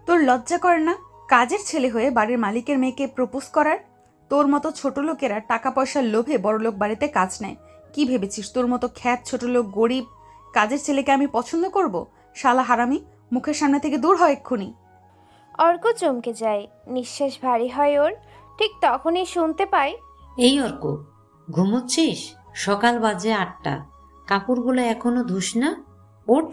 তোর লজ্জা করে না কাজের ছেলে হয়ে বাড়ির মালিকের মেয়েকে প্রপোজ করার? তোর মতো ছোট লোকেরা টাকা পয়সার লোভে বড়লোক বাড়িতে কাজ নেয়। কি ভেবেছিস তোর মতো খ্যাত ছোট লোক গরিব কাজের ছেলেকে আমি পছন্দ করব? শালা হারামি, মুখের সামনে থেকে দূর হয় এক্ষুনি। অর্ক চমকে যায়, নিঃশ্বাস ভারী হয় ওর। ঠিক তখনই শুনতে পায়, এই অর্ক, ঘুমোচ্ছিস? সকাল বাজে 8টা, কাপড়গুলো এখনো ধুস না? ওঠ।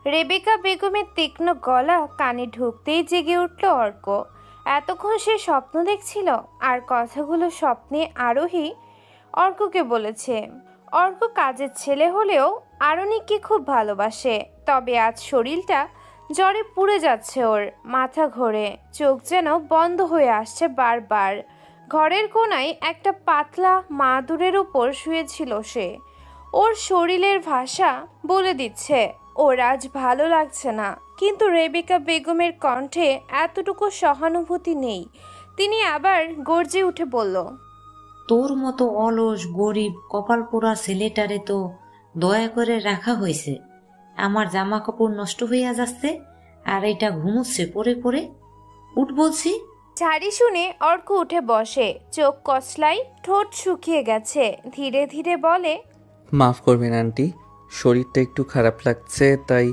রেবেকা বেগমের তীক্ষ্ণ গলা কানে ঢুকতেই জেগে উঠল অর্ক। এতক্ষণ সে স্বপ্ন দেখছিল, আর কথাগুলো স্বপ্নে আরোহী অর্ককে বলেছে। অর্ক কাজের ছেলে হলেও আরণিকে খুব ভালোবাসে, তবে আজ শরীরটা জ্বরে পুড়ে যাচ্ছে ওর। মাথা ঘোরে, চোখ যেন বন্ধ হয়ে আসছে বারবার। ঘরের কোনায় একটা পাতলা মাদুরের উপর শুয়েছিল সে। ওর শরীরের ভাষা বলে দিচ্ছে ওর আজ ভালো লাগছে না, কিন্তু রেবেকা বেগমের কণ্ঠে এতটুকু সহানুভূতি নেই। তিনি আবার গর্জে উঠে বলল, তোর মতো অলস গরিব কপাল পোড়া ছেলেটারে তো দয়া করে রাখা হয়েছে। আমার জামা কাপড় নষ্ট হইয়া যাচ্ছে, আর এটা ঘুমোচ্ছে পরে পরে। উঠ বলছি। ঝাড়ি শুনে অর্ক উঠে বসে, চোখ কসলাই, ঠোঁট শুকিয়ে গেছে। ধীরে ধীরে বলে, মাফ করবেন আন্টি, শরীরটা একটু খারাপ লাগছে, তাই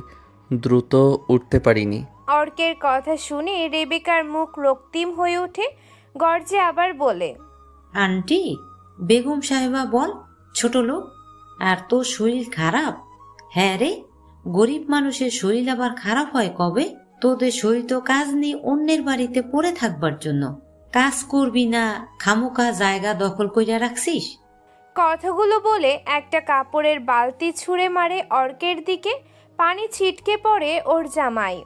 দ্রুত উঠতে পারিনি। অর্কের কথা শুনে রেবেকার মুখ রক্তিম হয়ে ওঠে। গর্জে আবার বলে, আন্টি? বেগম সাহেবা বল, ছোট লোক। আর তোর শরীর খারাপ? হ্যাঁ রে, গরিব মানুষের শরীর আবার খারাপ হয় কবে? তোদের শরীর তো কাজ নেই অন্যের বাড়িতে পড়ে থাকবার জন্য। কাজ করবি না, খামোকা জায়গা দখল কইরা রাখছিস। কথাগুলো বলে একটা কাপড়ের বালতি ছুঁড়ে মারে অর্কের দিকে। পানি ছিটকে পড়ে ওর জামায়।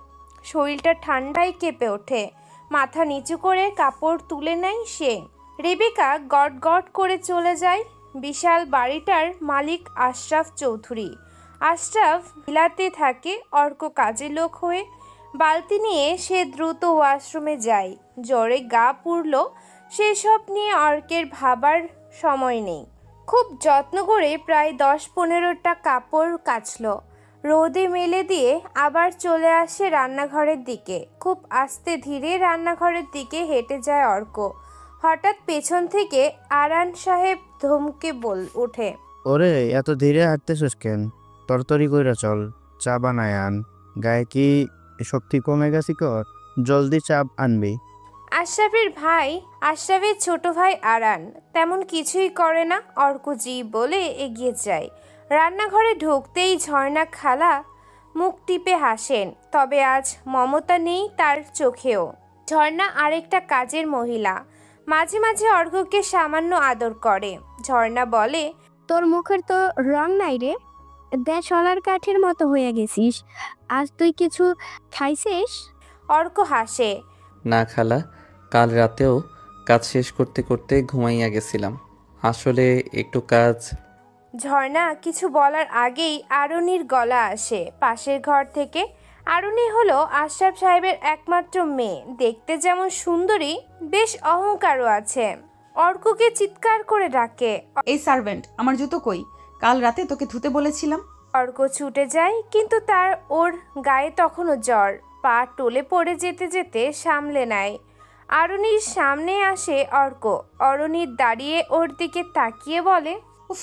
শরীরটা ঠান্ডায় কেঁপে ওঠে। মাথা নিচু করে কাপড় তুলে নেয় সে। রেবেকা গট গট করে চলে যায়। বিশাল বাড়িটার মালিক আশরাফ চৌধুরী। আশরাফ ভিলাতে থাকে অর্ক কাজের লোক হয়ে। বালতি নিয়ে সে দ্রুত ওয়াশরুমে যায়। জ্বরে গা পুড়ল, সেসব নিয়ে অর্কের ভাবার সময় নেই। খুব যত্ন করে প্রায় 10-15টা কাপড় কাচল, রোদে মেলে দিয়ে আবার চলে আসে রান্নাঘরের দিকে। খুব আস্তে ধীরে রান্নাঘরের দিকে হেঁটে যায় অর্ক। হঠাৎ পেছন থেকে আরান সাহেব ধমকে ওঠে, ওরে, এত ধীরে হাঁটতেছিস কেন? তরতরি কইরা চল, চা বানায় আন। গায়ে কি শক্তি কমে গেছে? কর জলদি চা আনবি। আশরাফের ভাই, আশরাফের ছোট ভাই আরান তেমন কিছুই করে না। অর্ক জি বলে এগিয়ে যায়। রান্নাঘরে ঢুকতেই ঝর্ণা খালা মুখ টিপে হাসেন, তবে আজ মমতা নেই তার চোখেও। ঝর্ণা আরেকটা কাজের মহিলা, মাঝে মাঝে অর্ককে সামান্য আদর করে। ঝর্ণা বলে, তোর মুখের তো রং নাই রে, সোনার কাঠের মতো হয়ে গেছিস। আজ তুই কিছু খাইছিস? অর্ক হাসে, না খালা, কাল রাতেও কাজ শেষ করতে করতে ঘুমাইয়া গেছিলাম, আসলে একটু কাজ। ঝর্ণা কিছু বলার আগেই আরুনির গলা আসে পাশের ঘর থেকে। আরুনি হলো আশরাফ সাহেবের একমাত্র মেয়ে। দেখতে যেমন সুন্দরী, বেশ অহংকারও আছে। অর্ককে চিৎকার করে ডাকে, এই সার্ভেন্ট, আমার জুতো কই? কাল রাতে তোকে ধুতে বলেছিলাম। অর্ক ছুটে যায়, কিন্তু ওর গায়ে তখনও জ্বর। পা টলে পড়ে যেতে যেতে সামলে নেয়। আরুনির সামনে আসে অর্ক। অরুণীর দাঁড়িয়ে ওর দিকে তাকিয়ে বলে, উফ,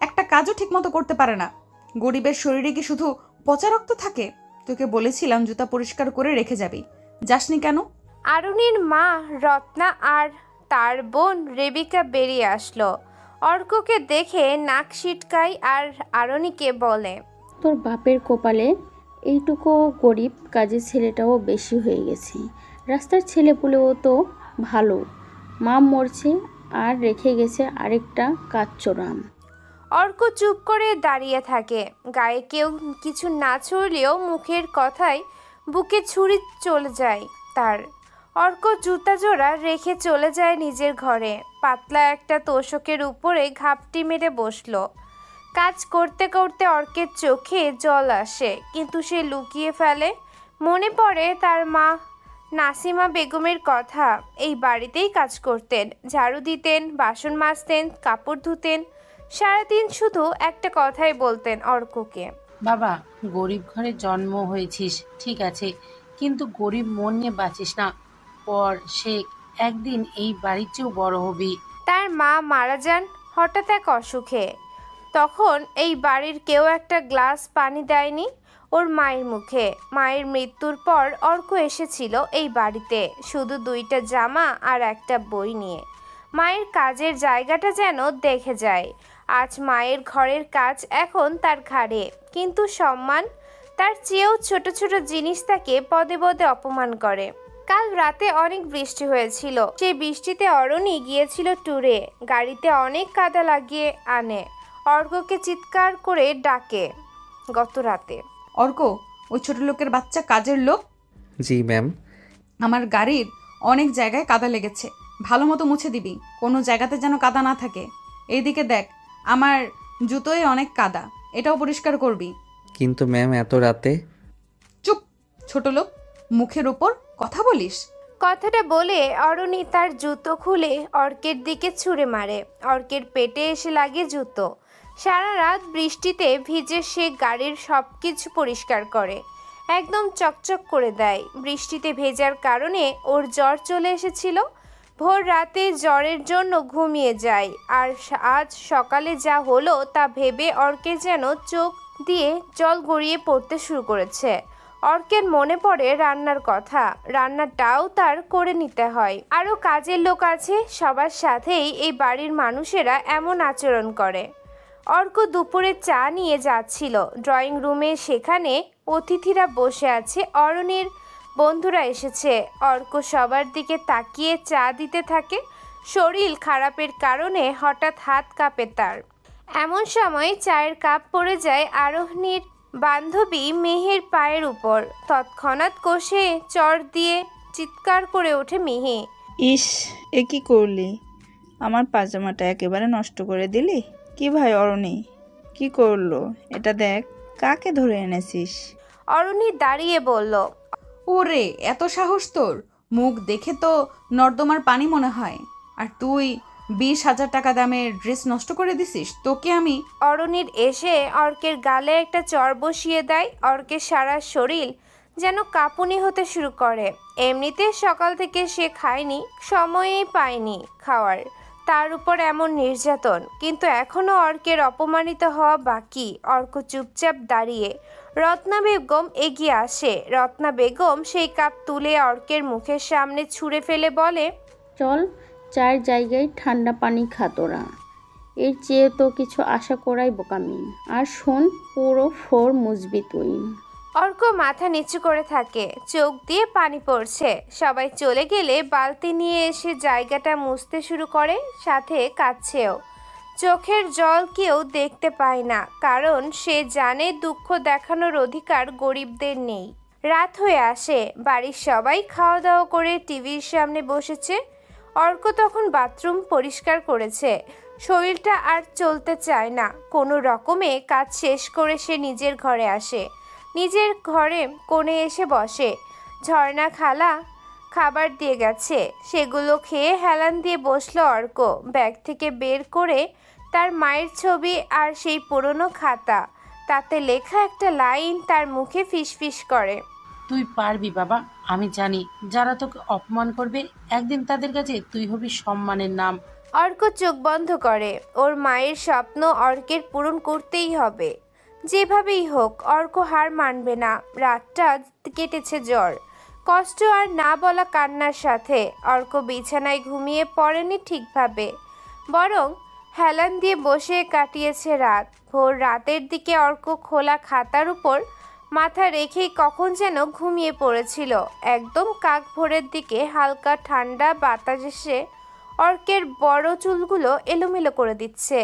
একটা কাজও ঠিকমতো করতে পারে না। গরিবের শরীরে কি শুধু পচা রক্ত থাকে? তোকে বলেছিলাম জুতা পরিষ্কার করে রেখে যাবি, যাসনি কেন? আরুনির মা রত্না আর তার বোন রেবিকা বেরিয়ে আসলো। অর্ককে দেখে নাক সিটকায় আর আরুনিকে বলে, তোর বাপের কপালে এইটুকু গরিব কাজের ছেলেটাও বেশি হয়ে গেছে। রাস্তার ছেলেপুলেও তো ভালো, মা মরছে আর রেখে গেছে আরেকটা কাচ্চোরাম। অর্ক চুপ করে দাঁড়িয়ে থাকে। গায়ে কেউ কিছু না ছড়লেও মুখের কথায় বুকে ছুরি চলে যায় তার। অর্ক জুতা জোড়া রেখে চলে যায় নিজের ঘরে। পাতলা একটা তোশকের উপরে ঘাপটি মেরে বসলো। কাজ করতে করতে অর্কের চোখে জল আসে, কিন্তু সে লুকিয়ে ফেলে। মনে পড়ে তার মা নাসিমা বেগমের কথা। এই বাড়িতেই কাজ করতেন, ঝাড়ু দিতেন, বাসন মাজতেন, কাপড় ধুতেন। সারাদিন শুধু একটা কথাই বলতেন অর্ককে, বাবা, গরিব ঘরে জন্ম হয়েছিস ঠিক আছে, কিন্তু গরিব মন নিয়ে বাঁচিস না। পর শেখ, একদিন এই বাড়ির চেয়েও বড় হবি। তার মা মারা যান হঠাৎ এক অসুখে। তখন এই বাড়ির কেউ একটা গ্লাস পানি দেয়নি ওর মায়ের মুখে। মায়ের মৃত্যুর পর অর্ক এসেছিল এই বাড়িতে শুধু 2টা জামা আর একটা বই নিয়ে। মায়ের কাজের জায়গাটা যেন দেখে যায়। আজ মায়ের ঘরের কাজ এখন তার ঘাড়ে, কিন্তু সম্মান তার চেয়েও ছোট ছোট জিনিস তাকে পদে পদে অপমান করে। কাল রাতে অনেক বৃষ্টি হয়েছিল। সেই বৃষ্টিতে অরণি গিয়েছিল ট্যুরে। গাড়িতে অনেক কাদা লাগিয়ে আনে, অর্ককে চিৎকার করে ডাকে। গত রাতে অর্ক, ওই ছোট লোকের বাচ্চা কাজের লোক। জি ম্যাম। আমার গাড়ির অনেক জায়গায় কাদা লেগেছে, ভালো মতো মুছে দিবি, কোনো জায়গাতে যেন কাদা না থাকে। এইদিকে দেখ, আমার জুতোয় অনেক কাদা, এটাও পরিষ্কার করবি। কিন্তু ম্যাম এত রাতে। চুপ, ছোট লোক, মুখের উপর কথা বলিস। কথাটা বলে অরণি তার জুতো খুলে অর্কের দিকে ছুঁড়ে মারে। অর্কের পেটে এসে লাগে জুতো। সারা রাত বৃষ্টিতে ভিজে সে গাড়ির সব কিছু পরিষ্কার করে, একদম চকচক করে দেয়। বৃষ্টিতে ভেজার কারণে ওর জ্বর চলে এসেছিল। ভোর রাতে জ্বরের জন্য ঘুমিয়ে যায়। আর আজ সকালে যা হলো তা ভেবে অর্কের যেন চোখ দিয়ে জল গড়িয়ে পড়তে শুরু করেছে। অর্কের মনে পড়ে রান্নার কথা, রান্নাটাও তার করে নিতে হয়। আরও কাজের লোক আছে, সবার সাথেই এই বাড়ির মানুষেরা এমন আচরণ করে। অর্ক দুপুরে চা নিয়ে যাচ্ছিল ড্রয়িং রুমে, সেখানে অতিথিরা বসে আছে। অরণির বন্ধুরা এসেছে। অর্ক সবার দিকে তাকিয়ে চা দিতে থাকে। শরীর খারাপের কারণে হঠাৎ হাত কাঁপে তার। এমন সময় চায়ের কাপ পড়ে যায় আরোহণীর বান্ধবী মেহের পায়ের উপর। তৎক্ষণাৎ কষে চড় দিয়ে চিৎকার করে ওঠে মিহি। ইস, এ কি করলি? আমার পাজামাটা একেবারে নষ্ট করে দিলি। কি ভাই অরণি, কি করলো এটা? দেখ কাকে ধরে এনেছিস। অরণি দাঁড়িয়ে বলল, ওরে, এত সাহস তোর! মুখ দেখে তো নর্দমার পানি মনে হয়। আর তুই 20,000 টাকা দামের ড্রেস নষ্ট করে দিছিস, তোকে আমি। অরণির এসে অর্কের গালে একটা চড় বসিয়ে দেয়। অর্কের সারা শরীর যেন কাঁপুনি হতে শুরু করে। এমনিতে সকাল থেকে সে খায়নি, সময়ই পায়নি খাওয়ার, তার উপর এমন নির্যাতন। কিন্তু এখনও অর্কের অপমানিত হওয়া বাকি। অর্ক চুপচাপ দাঁড়িয়ে। রত্না বেগম এগিয়ে আসে। রত্না বেগম সেই কাপ তুলে অর্কের মুখের সামনে ছুঁড়ে ফেলে বলে, চল, 4 জায়গায় ঠান্ডা পানি খা তোরা। এর চেয়ে তো কিছু আশা করাই বোকামি। আর শোন, পুরো ফ্লোর মুছবি তুই। অর্ক মাথা নিচু করে থাকে, চোখ দিয়ে পানি পড়ছে। সবাই চলে গেলে বালতি নিয়ে এসে জায়গাটা মুছতে শুরু করে, সাথে কাঁদছেও। চোখের জল কেউ দেখতে পায় না, কারণ সে জানে দুঃখ দেখানোর অধিকার গরিবদের নেই। রাত হয়ে আসে। বাড়ির সবাই খাওয়া দাওয়া করে টিভির সামনে বসেছে। অর্ক তখন বাথরুম পরিষ্কার করেছে। শরীরটা আর চলতে চায় না। কোনো রকমে কাজ শেষ করে সে নিজের ঘরে আসে। নিজের ঘরে কোণে এসে বসে। ঝর্ণা খালা খাবার দিয়ে গেছে, সেগুলো খেয়ে হেলান দিয়ে বসলো অর্ক। ব্যাগ থেকে বের করে তার মায়ের ছবি আর সেই পুরনো খাতা, তাতে লেখা একটা লাইন তার মুখে ফিসফিস করে। তুই পারবি বাবা, আমি জানি। যারা তোকে অপমান করবে একদিন তাদের কাছে তুই হবি সম্মানের নাম। অর্ক চোখ বন্ধ করে। ওর মায়ের স্বপ্ন অর্কের পূরণ করতেই হবে, যেভাবেই হোক। অর্ক হার মানবে না। রাতটা কেটেছে জ্বর, কষ্ট আর না বলা কান্নার সাথে। অর্ক বিছানায় ঘুমিয়ে পড়েনি ঠিকভাবে, বরং হেলান দিয়ে বসে কাটিয়েছে রাত। ভোর রাতের দিকে অর্ক খোলা খাতার উপর মাথা রেখেই কখন যেন ঘুমিয়ে পড়েছিল। একদম কাক ভোরের দিকে হালকা ঠান্ডা বাতাস এসে অর্কের বড় চুলগুলো এলোমেলো করে দিচ্ছে।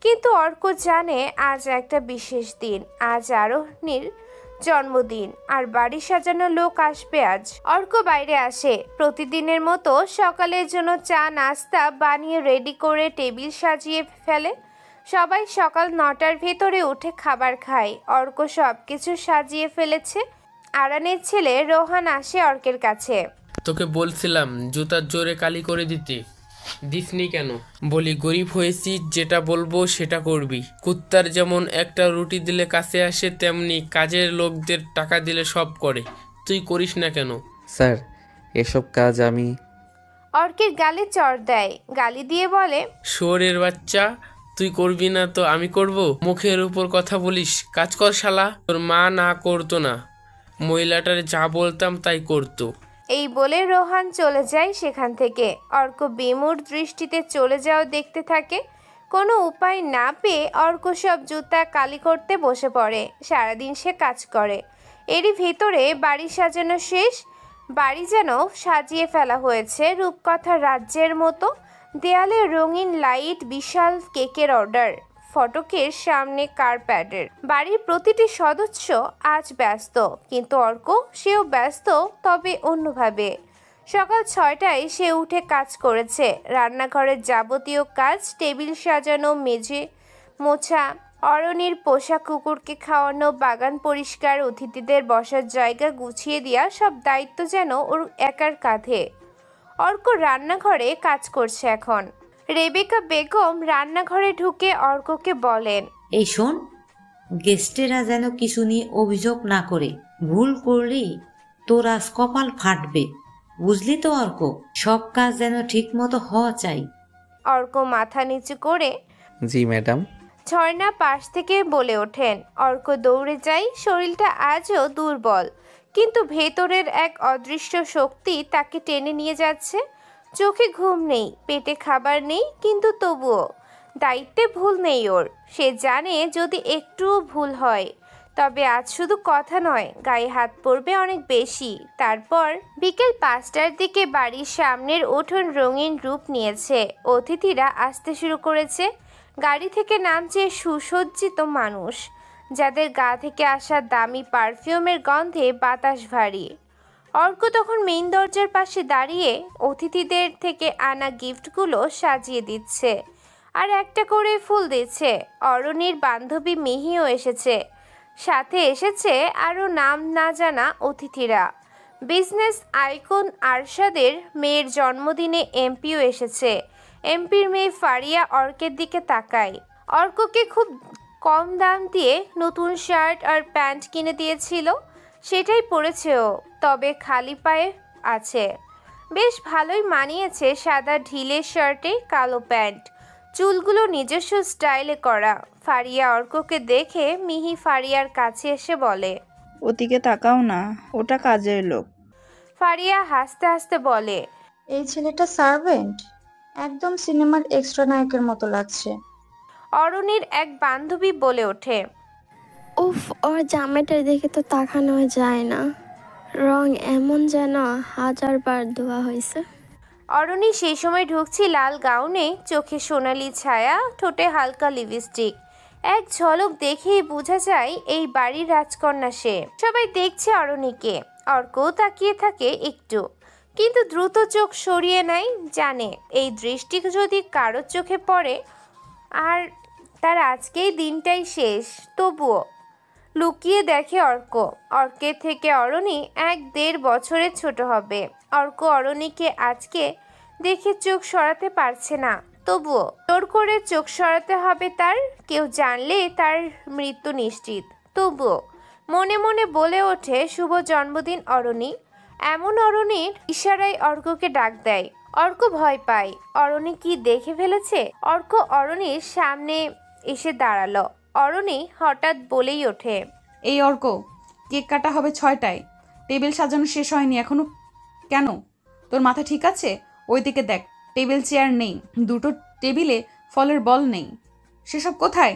কিন্তু অর্ক জানে আজ একটা বিশেষ দিন। আজ আরোহণীর জন্মদিন, আর বাড়ি সাজানো লোক আসবে আজ। অর্ক বাইরে আসে। প্রতিদিনের মতো সকালের জন্য চা নাস্তা বানিয়ে রেডি করে টেবিল সাজিয়ে ফেলে। সবাই সকাল 9টার ভেতরে উঠে খাবার খায়। অর্ক সব কিছু সাজিয়ে ফেলেছে। আরানের ছেলে রোহান আসে অর্কের কাছে। তোকে বলছিলাম জুতার জোরে কালি করে দিতে। দিসনি কেন? বলি গরিব হয়েছি, যেটা বলবো সেটা করবি। কুত্তার যেমন একটা রুটি দিলে কাছে আসে, তেমনি কাজের লোকদের টাকা দিলে সব করে। তুই করিস না কেন? স্যার, এসব কাজ আমি... অর্কের গালে চড় দেয়, গালি দিয়ে বলে, শুয়োরের বাচ্চা, তুই করবি না তো আমি করব? মুখের উপর কথা বলিস, কাজ কর শালা। তোর মা না করতো না, মহিলাটার যা বলতাম তাই করতো। এই বলে রোহান চলে যায় সেখান থেকে। অর্ক বিমূঢ় দৃষ্টিতে চলে যাও দেখতে থাকে। কোনো উপায় না পেয়ে অর্ক সব জুতা কালি করতে বসে পড়ে। সারাদিন সে কাজ করে, এরই ভেতরে বাড়ি সাজানো শেষ। বাড়ি যেন সাজিয়ে ফেলা হয়েছে রূপকথার রাজ্যের মতো। দেয়ালে রঙিন লাইট, বিশাল কেকের অর্ডার, ফটকের সামনে কার্পেটের। বাড়ির প্রতিটি সদস্য আজ ব্যস্ত, কিন্তু অর্ক সেও ব্যস্ত, তবে অন্যভাবে। সকাল 6টায় সে উঠে কাজ করেছে। রান্নাঘরের যাবতীয় কাজ, টেবিল সাজানো, মেঝে মোছা, অরণির পোষা কুকুরকে খাওয়ানো, বাগান পরিষ্কার, অতিথিদের বসার জায়গা গুছিয়ে দেওয়া, সব দায়িত্ব যেন ওর একার কাঁধে। অর্ক রান্নাঘরে কাজ করছে এখন। রেবেকা বেগম রান্নাঘরে ঢুকে অর্ককে বলেন, এই শোন, গেস্টেরা যেন কিছু নিয়ে অভিযোগ না করে। ভুল করলেই তোর আজ কপাল ফাটবে, বুঝলি তো অর্ক? সব কাজ যেন ঠিক মতো হওয়া চাই। অর্ক মাথা নিচু করে, জি ম্যাডাম। ঝর্ণা পাশ থেকে বলে ওঠেন। অর্ক দৌড়ে যায়। শরীরটা আজও দুর্বল, কিন্তু ভেতরের এক অদৃশ্য শক্তি তাকে টেনে নিয়ে যাচ্ছে। চোখে ঘুম নেই, পেটে খাবার নেই, কিন্তু তবুও দায়িত্বে ভুল নেই ওর। সে জানে যদি একটুও ভুল হয় তবে আজ শুধু কথা নয়, গায়ে হাত পড়বে অনেক বেশি। তারপর বিকেল 5টার দিকে বাড়ির সামনের উঠোন রঙিন রূপ নিয়েছে। অতিথিরা আসতে শুরু করেছে। গাড়ি থেকে নামছে সুসজ্জিত মানুষ, যাদের গা থেকে আসা দামি পারফিউমের গন্ধে বাতাস ভারী। অর্ক তখন মেইন দরজার পাশে দাঁড়িয়ে অতিথিদের থেকে আনা গিফটগুলো সাজিয়ে দিচ্ছে, আর একটা করে ফুল দিচ্ছে। অরণির বান্ধবী মিহিও এসেছে, সাথে এসেছে আরও নাম না জানা অতিথিরা। বিজনেস আইকন আরশাদের মেয়ের জন্মদিনে এমপিও এসেছে। এমপির মেয়ে ফারিয়া অর্কের দিকে তাকায়। অর্ককে খুব কম দাম দিয়ে নতুন শার্ট আর প্যান্ট কিনে দিয়েছিল, সেটাই পরেছে ও, তবে খালি পায়ে আছে। বেশ ভালোই মানিয়েছে সাদা ঢিলে শার্টে কালো প্যান্ট, চুলগুলো নিজস্ব স্টাইলে করা। ফারিয়া অর্ককে দেখে মিহি ফারিয়ার কাছে এসে বলে, ওদিকে তাকাও না, ওটা কাজের লোক। ফারিয়া হাসতে হাসতে বলে, এই ছেলেটা সার্ভেন্ট, একদম সিনেমার এক্সট্রা নায়কের মতো লাগছে। অরণির এক বান্ধবী বলে ওঠে, উফ, ওর জামাইটা দেখে তো তাকানো যায় না, রং এমন যেন 1000বার ধোয়া হয়েছে। অরণি সেই সময় ঢুকছি লাল গাউনে, চোখে সোনালি ছায়া, ঠোঁটে হালকা লিপস্টিক। এক ঝলক দেখেই বোঝা যায় এই বাড়ির রাজকন্যা সে। সবাই দেখছে অরণিকে, অর্কও তাকিয়ে থাকে একটু, কিন্তু দ্রুত চোখ সরিয়ে নেয়। জানে এই দৃষ্টি যদি কারোর চোখে পড়ে আর তার আজকেই দিনটাই শেষ। তবুও লুকিয়ে দেখে অর্ক। অর্কের থেকে অরণি 1-1.5 বছরের ছোট হবে। অর্ক অরণিকে আজকে দেখে চোখ সরাতে পারছে না, তবুও জোর করে চোখ সরাতে হবে তার। কেউ জানলে তার মৃত্যু নিশ্চিত। তবুও মনে মনে বলে ওঠে, শুভ জন্মদিন অরণি। এমন অরণির ইশারায় অর্ককে ডাক দেয়। অর্ক ভয় পায়, অরণি কি দেখে ফেলেছে। অর্ক অরণির সামনে এসে দাঁড়ালো। অরণি হঠাৎ বলেই ওঠে, এই অর্ক, কেক কাটা হবে 6টায়, টেবিল সাজানো শেষ হয়নি এখনো কেন? তোর মাথা ঠিক আছে? ওইদিকে দেখ, টেবিল চেয়ার নেই, 2টো টেবিলে ফলের বল নেই, সেসব কোথায়?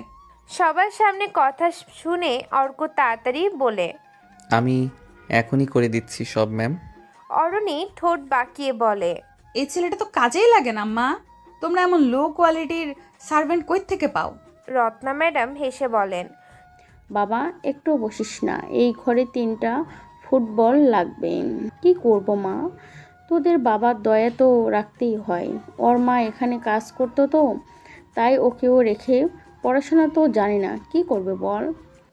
সবার সামনে কথা শুনে অর্ক তাড়াতাড়ি বলে, আমি এখনই করে দিচ্ছি সব ম্যাম। অরণি ঠোঁট বাঁকিয়ে বলে, এই ছেলেটা তো কাজেই লাগে না মা, তোমরা এমন লো কোয়ালিটির সার্ভেন্ট কই থেকে পাও? রত্না ম্যাডাম হেসে বলেন, বাবা একটু বসিস না, এই ঘরে 3টা ফুটবল লাগবে। কি করব মা, তোদের বাবার দয়া তো রাখতেই হয়। ওর মা এখানে কাজ করতো তো, তাই ওকেও রেখে পড়াশোনা তো জানি না, কি করবে বল।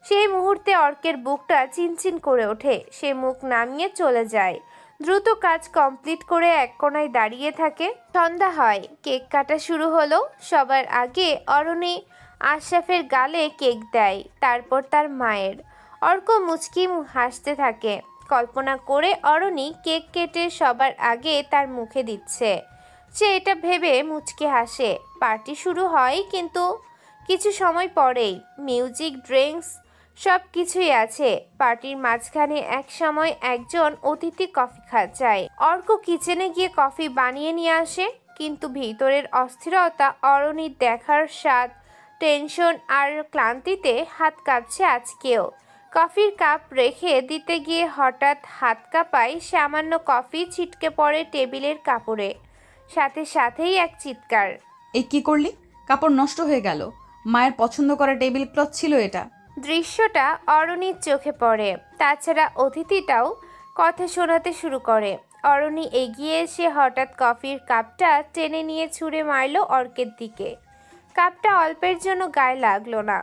সেই মুহূর্তে অর্কের বুকটা চিনচিন করে ওঠে। সে মুখ নামিয়ে চলে যায়। দ্রুত কাজ কমপ্লিট করে এক কোণায় দাঁড়িয়ে থাকে। সন্ধ্যা হয়, কেক কাটা শুরু হলো। সবার আগে অরণি আশরাফের গালে কেক দেয়, তারপর তার মায়ের। অর্ক মুচকি হাসতে থাকে। কল্পনা করে অরণি কেক কেটে সবার আগে তার মুখে দিচ্ছে। সে এটা ভেবে মুচকি হাসে। পার্টি শুরু হয়, কিন্তু কিছু সময় পরেই মিউজিক, ড্রিঙ্কস সব কিছুই আছে। পার্টির মাঝখানে এক সময় একজন অতিথি কফি চায়। অর্ক কিচেনে গিয়ে কফি বানিয়ে নিয়ে আসে, কিন্তু ভিতরের অস্থিরতা, অরণির দেখার স্বাদ, টেনশন আর ক্লান্তিতে হাত কাঁপছে আজকেও। কফির কাপ রেখে দিতে গিয়ে হঠাৎ হাত কাঁপায়, সামান্য কফি ছিটকে পড়ে টেবিলের কাপড়ে। সাথে সাথেই এক চিৎকার। এই কি করলি? কাপড় নষ্ট হয়ে গেল। মায়ের পছন্দ করা টেবিল ক্লথ ছিল এটা। দৃশ্যটা অরণির চোখে পড়ে। তাছাড়া অতিথিটাও কথা শোনাতে শুরু করে। অরণি এগিয়ে এসে হঠাৎ কফির কাপটা টেনে নিয়ে ছুঁড়ে মারল অর্কের দিকে। কাপটা অল্পের জন্য গায়ে লাগলো না,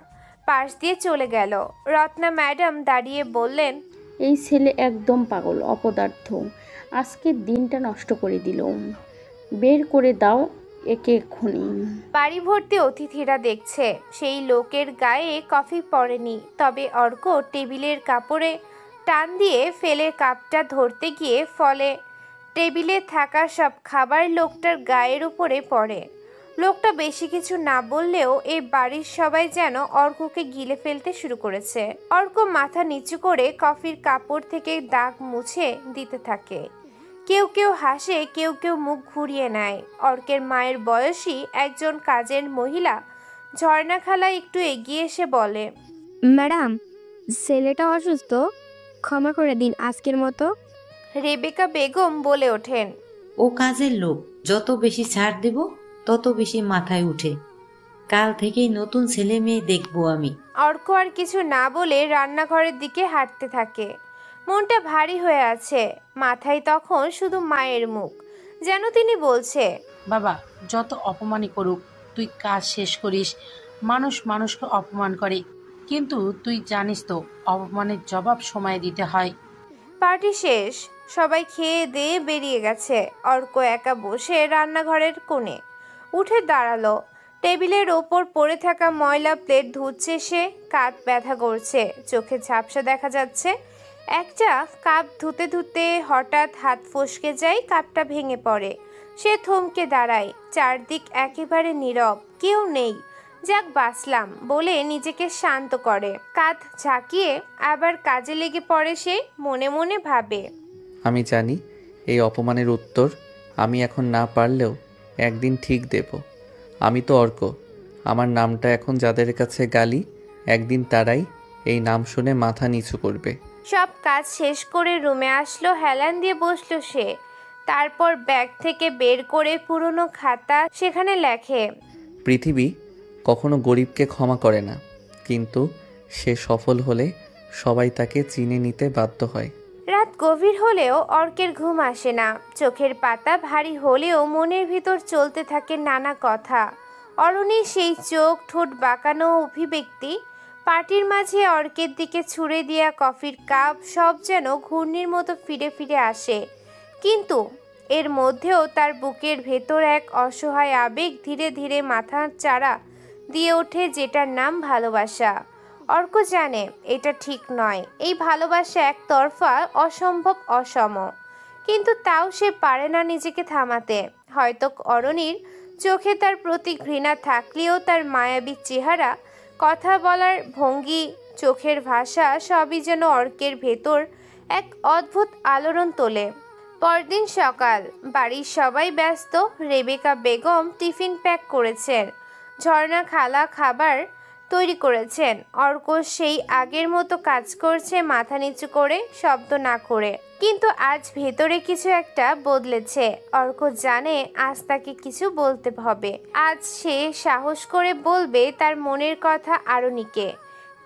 পাশ দিয়ে চলে গেল। রত্না ম্যাডাম দাঁড়িয়ে বললেন, এই ছেলে একদম পাগল, অপদার্থ। আজকের দিনটা নষ্ট করে দিল। বের করে দাও একে এক্ষুনি। বাড়ি ভর্তি অতিথিরা দেখছে। সেই লোকের গায়ে কফি পড়েনি, তবে অর্ক টেবিলের কাপড়ে টান দিয়ে ফেলে কাপটা ধরতে গিয়ে ফলে টেবিলে থাকা সব খাবার লোকটার গায়ের উপরে পড়ে। লোকটা বেশি কিছু না বললেও এই বাড়ির সবাই যেন অর্ককে গিলে ফেলতে শুরু করেছে। অর্ক মাথা নিচু করে কফির কাপড় থেকে দাগ মুছে দিতে থাকে। কেউ কেউ হাসে, কেউ কেউ মুখ ঘুরিয়ে নেয়। অর্কের মায়ের বয়সী একজন কাজের মহিলা ঝর্ণা খালা একটু এগিয়ে এসে বলে, ম্যাডাম, ছেলেটা অসুস্থ, ক্ষমা করে দিন আজকের মতো। রেবেকা বেগম বলে ওঠেন, ও কাজের লোক, যত বেশি ছাড় দেব তত বেশি মাথায় উঠে। কাল থেকেই নতুন ছেলে মেয়ে দেখবো আমি। অর্ক আর কিছু না বলে রান্নাঘরের দিকে হাঁটতে থাকে। মনটা ভারী হয়ে আছে। মাথায় তখন শুধু মায়ের মুখ, যেন তিনি বলছে, বাবা, যত অপমানই করুক, তুই কাজ শেষ করিস। মানুষ মানুষকে অপমান করে, কিন্তু তুই জানিস তো অপমানের জবাব সময় দিতে হয়। পার্টি শেষ, সবাই খেয়ে দিয়ে বেরিয়ে গেছে। অর্ক একা বসে রান্নাঘরের কোণে। উঠে দাঁড়ালো। টেবিলের ওপর পড়ে থাকা ময়লা প্লেট ধুচ্ছে সে। কাঁধ ব্যথা করছে, চোখে ঝাপসা দেখা যাচ্ছে। একটা কাপ ধুতে ধুতে হঠাৎ হাত ফসকে যায়, কাপটা ভেঙে পড়ে। সে থমকে দাঁড়ায়। চারদিক একেবারে নীরব, কেউ নেই। যাক বাঁচলাম বলে নিজেকে শান্ত করে। কাঁধ ঝাঁকিয়ে আবার কাজে লেগে পড়ে সে। মনে মনে ভাবে, আমি জানি এই অপমানের উত্তর আমি এখন না পারলেও একদিন ঠিক দেব। আমি তো অর্ক। আমার নামটা এখন যাদের কাছে গালি, একদিন তারাই এই নাম শুনে মাথা নিচু করবে। সব কাজ শেষ করে রুমে আসলো, হেলান দিয়ে বসলো সে। তারপর ব্যাগ থেকে বের করে পুরনো খাতা সেখানে লেখে, পৃথিবী কখনো গরিবকে ক্ষমা করে না, কিন্তু সে সফল হলে সবাই তাকে চিনে নিতে বাধ্য হয়। রাত গভীর হলেও অর্কের ঘুম আসে না। চোখের পাতা ভারী হলেও মনের ভিতর চলতে থাকে নানা কথা। অরণির সেই চোখ, ঠোঁট বাঁকানো অভিব্যক্তি, পার্টির মাঝে অর্কের দিকে ছুঁড়ে দেওয়া কফির কাপ, সব যেন ঘূর্ণির মতো ফিরে ফিরে আসে। কিন্তু এর মধ্যেও তার বুকের ভেতর এক অসহায় আবেগ ধীরে ধীরে মাথা চাড়া দিয়ে ওঠে, যেটার নাম ভালোবাসা। অর্ক জানে এটা ঠিক নয়, এই ভালোবাসা একতরফা, অসম্ভব, অসম। কিন্তু তাও সে পারে না নিজেকে থামাতে। হয়তো অরণির চোখে তার প্রতি ঘৃণা থাকলেও তার মায়াবী চেহারা, কথা বলার ভঙ্গি, চোখের ভাষা সবই যেন অর্কের ভেতর এক অদ্ভুত আলোড়ন তোলে। পরদিন সকাল, বাড়ির সবাই ব্যস্ত। রেবেকা বেগম টিফিন প্যাক করেছেন, ঝর্ণা খালা খাবার তৈরি করেছেন। অর্ক সেই আগের মতো কাজ করছে, মাথা নিচু করে, শব্দ না করে। কিন্তু আজ ভেতরে কিছু একটা বদলেছে। অর্ক জানে আজ তাকে কিছু বলতে হবে। আজ সে সাহস করে বলবে তার মনের কথা আরণিকে।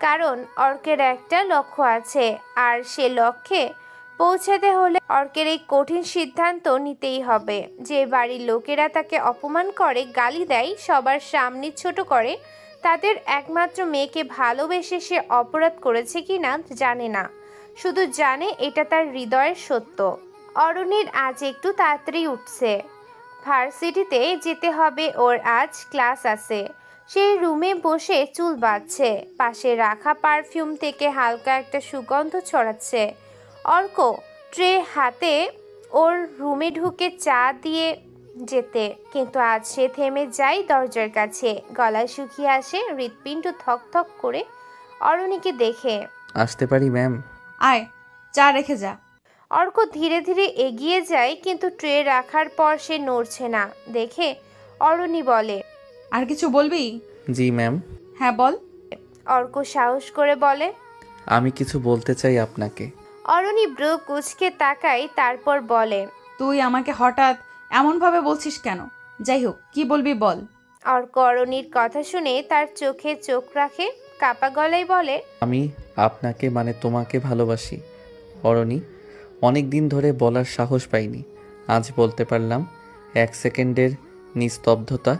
কারণ অর্কের একটা লক্ষ্য আছে, আর সে লক্ষ্যে পৌঁছাতে হলে অর্কের এই কঠিন সিদ্ধান্ত নিতেই হবে। যে বাড়ির লোকেরা তাকে অপমান করে, গালি দেয়, সবার সামনে ছোট করে, তাদের একমাত্র মেয়েকে ভালোবেসে সে অপরাধ করেছে কিনা জানে না, শুধু জানে এটা তার হৃদয়ের সত্য। অরুণীর আজ একটু তাড়াতাড়ি উঠছে, ভার্সিটিতে যেতে হবে, ওর আজ ক্লাস আছে। সেই রুমে বসে চুল বাঁধছে, পাশে রাখা পারফিউম থেকে হালকা একটা সুগন্ধ ছড়াচ্ছে। অর্ক ট্রে হাতে ওর রুমে ঢুকে চা দিয়ে যেতে, কিন্তু আজ সে থেমে যায় দরজার কাছে, গলা শুকিয়ে আসে, হৃৎপিণ্ড থক করে অরুণীকে দেখে। আসতে পারি ম্যাম? আয়, চা রেখে যা। অর্ক ধীরে ধীরে এগিয়ে যায়, কিন্তু ট্রে রাখার পর সে নড়ছে না দেখে অরুণী বলে, আর কিছু বলবি? জি ম্যাম। হ্যাঁ বল। অর্ক সাহস করে বলে, আমি কিছু বলতে চাই আপনাকে। অরুণী ব্রু কুঁচকে তাকায়, তারপর বলে, তুই আমাকে হঠাৎ এমনভাবে বলছিস কেন? যাই হোক, কি বলবি বল। অর্ক অরুণীর কথা শুনে তার চোখে চোখ রাখে, কাপা গলায় বলে, আমি আপনাকে মানে তোমাকে ভালোবাসি অরণি। অনেক দিন ধরে বলার সাহস পাইনি, আজ বলতে পারলাম। 1 সেকেন্ডের নিস্তব্ধতা,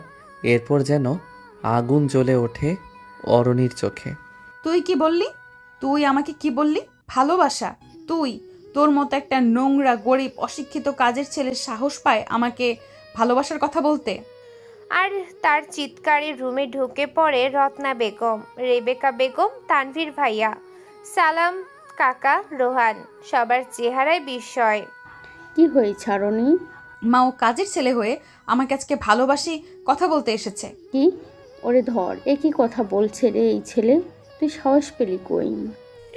এরপর যেন আগুন জ্বলে ওঠে অরণির চোখে। তুই কি বললি? তুই আমাকে কি বললি? ভালোবাসা? তুই, তোর মতো একটা নোংরা গরিব অশিক্ষিত কাজের ছেলের সাহস পায় আমাকে ভালোবাসার কথা বলতে? আর তার চিৎকারে রুমে ঢুকে পড়ে রত্না বেগম, রেবেকা বেগম, তানভীর ভাইয়া, সালাম কাকা, রোহান। সবার চেহারায় বিস্ময়। কি হয়েছে অরুণী? মা, ও কাজের ছেলে হয়ে আমাকে আজকে ভালোবাসি কথা বলতে এসেছে। কি? ওরে ধর, এ কি কথা বলছে রে এই ছেলে? তুই সাহস পেলি কই?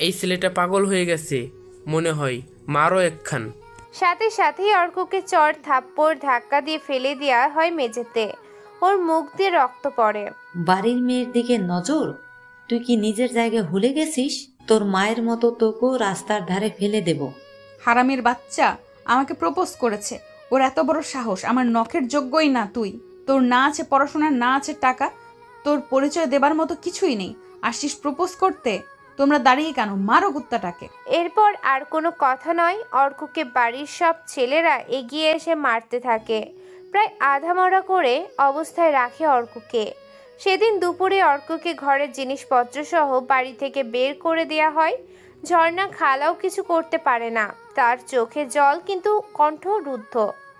এই ছেলেটা পাগল হয়ে গেছে মনে হয়, মারও একখান। সাথে সাথেই অর্ককে চড় থাপ্পড় ধাক্কা দিয়ে ফেলে দেওয়া হয় মেঝেতে, ওর মুখ দিয়ে রক্ত পড়ে। বাড়ির মেয়ের দিকে নজর? তুই কি নিজের জায়গায় ভুলে গেছিস? তোর মায়ের মতো তোকেও রাস্তার ধারে ফেলে দেব। হারামির বাচ্চা আমাকে প্রপোজ করেছে, ওর এত বড় সাহস! আমার নখের যোগ্যই না তুই। তোর না আছে পড়াশোনা, না আছে টাকা, তোর পরিচয় দেবার মতো কিছুই নেই, আসিস প্রপোজ করতে? তোমরা দাঁড়িয়ে কেন? মারো কুত্তাটাকে। এরপর আর কোনো কথা নয়, অর্ককে বাড়ির সব ছেলেরা এগিয়ে এসে মারতে থাকে, প্রায় আধামরা করে অবস্থায় রাখে অর্ককে। সেদিন দুপুরে অর্ককে ঘরের জিনিসপত্র সহ বাড়ি থেকে বের করে দেয়া হয়। ঝর্ণা খালাও কিছু করতে পারে না, তার চোখে জল কিন্তু কণ্ঠ রুদ্ধ।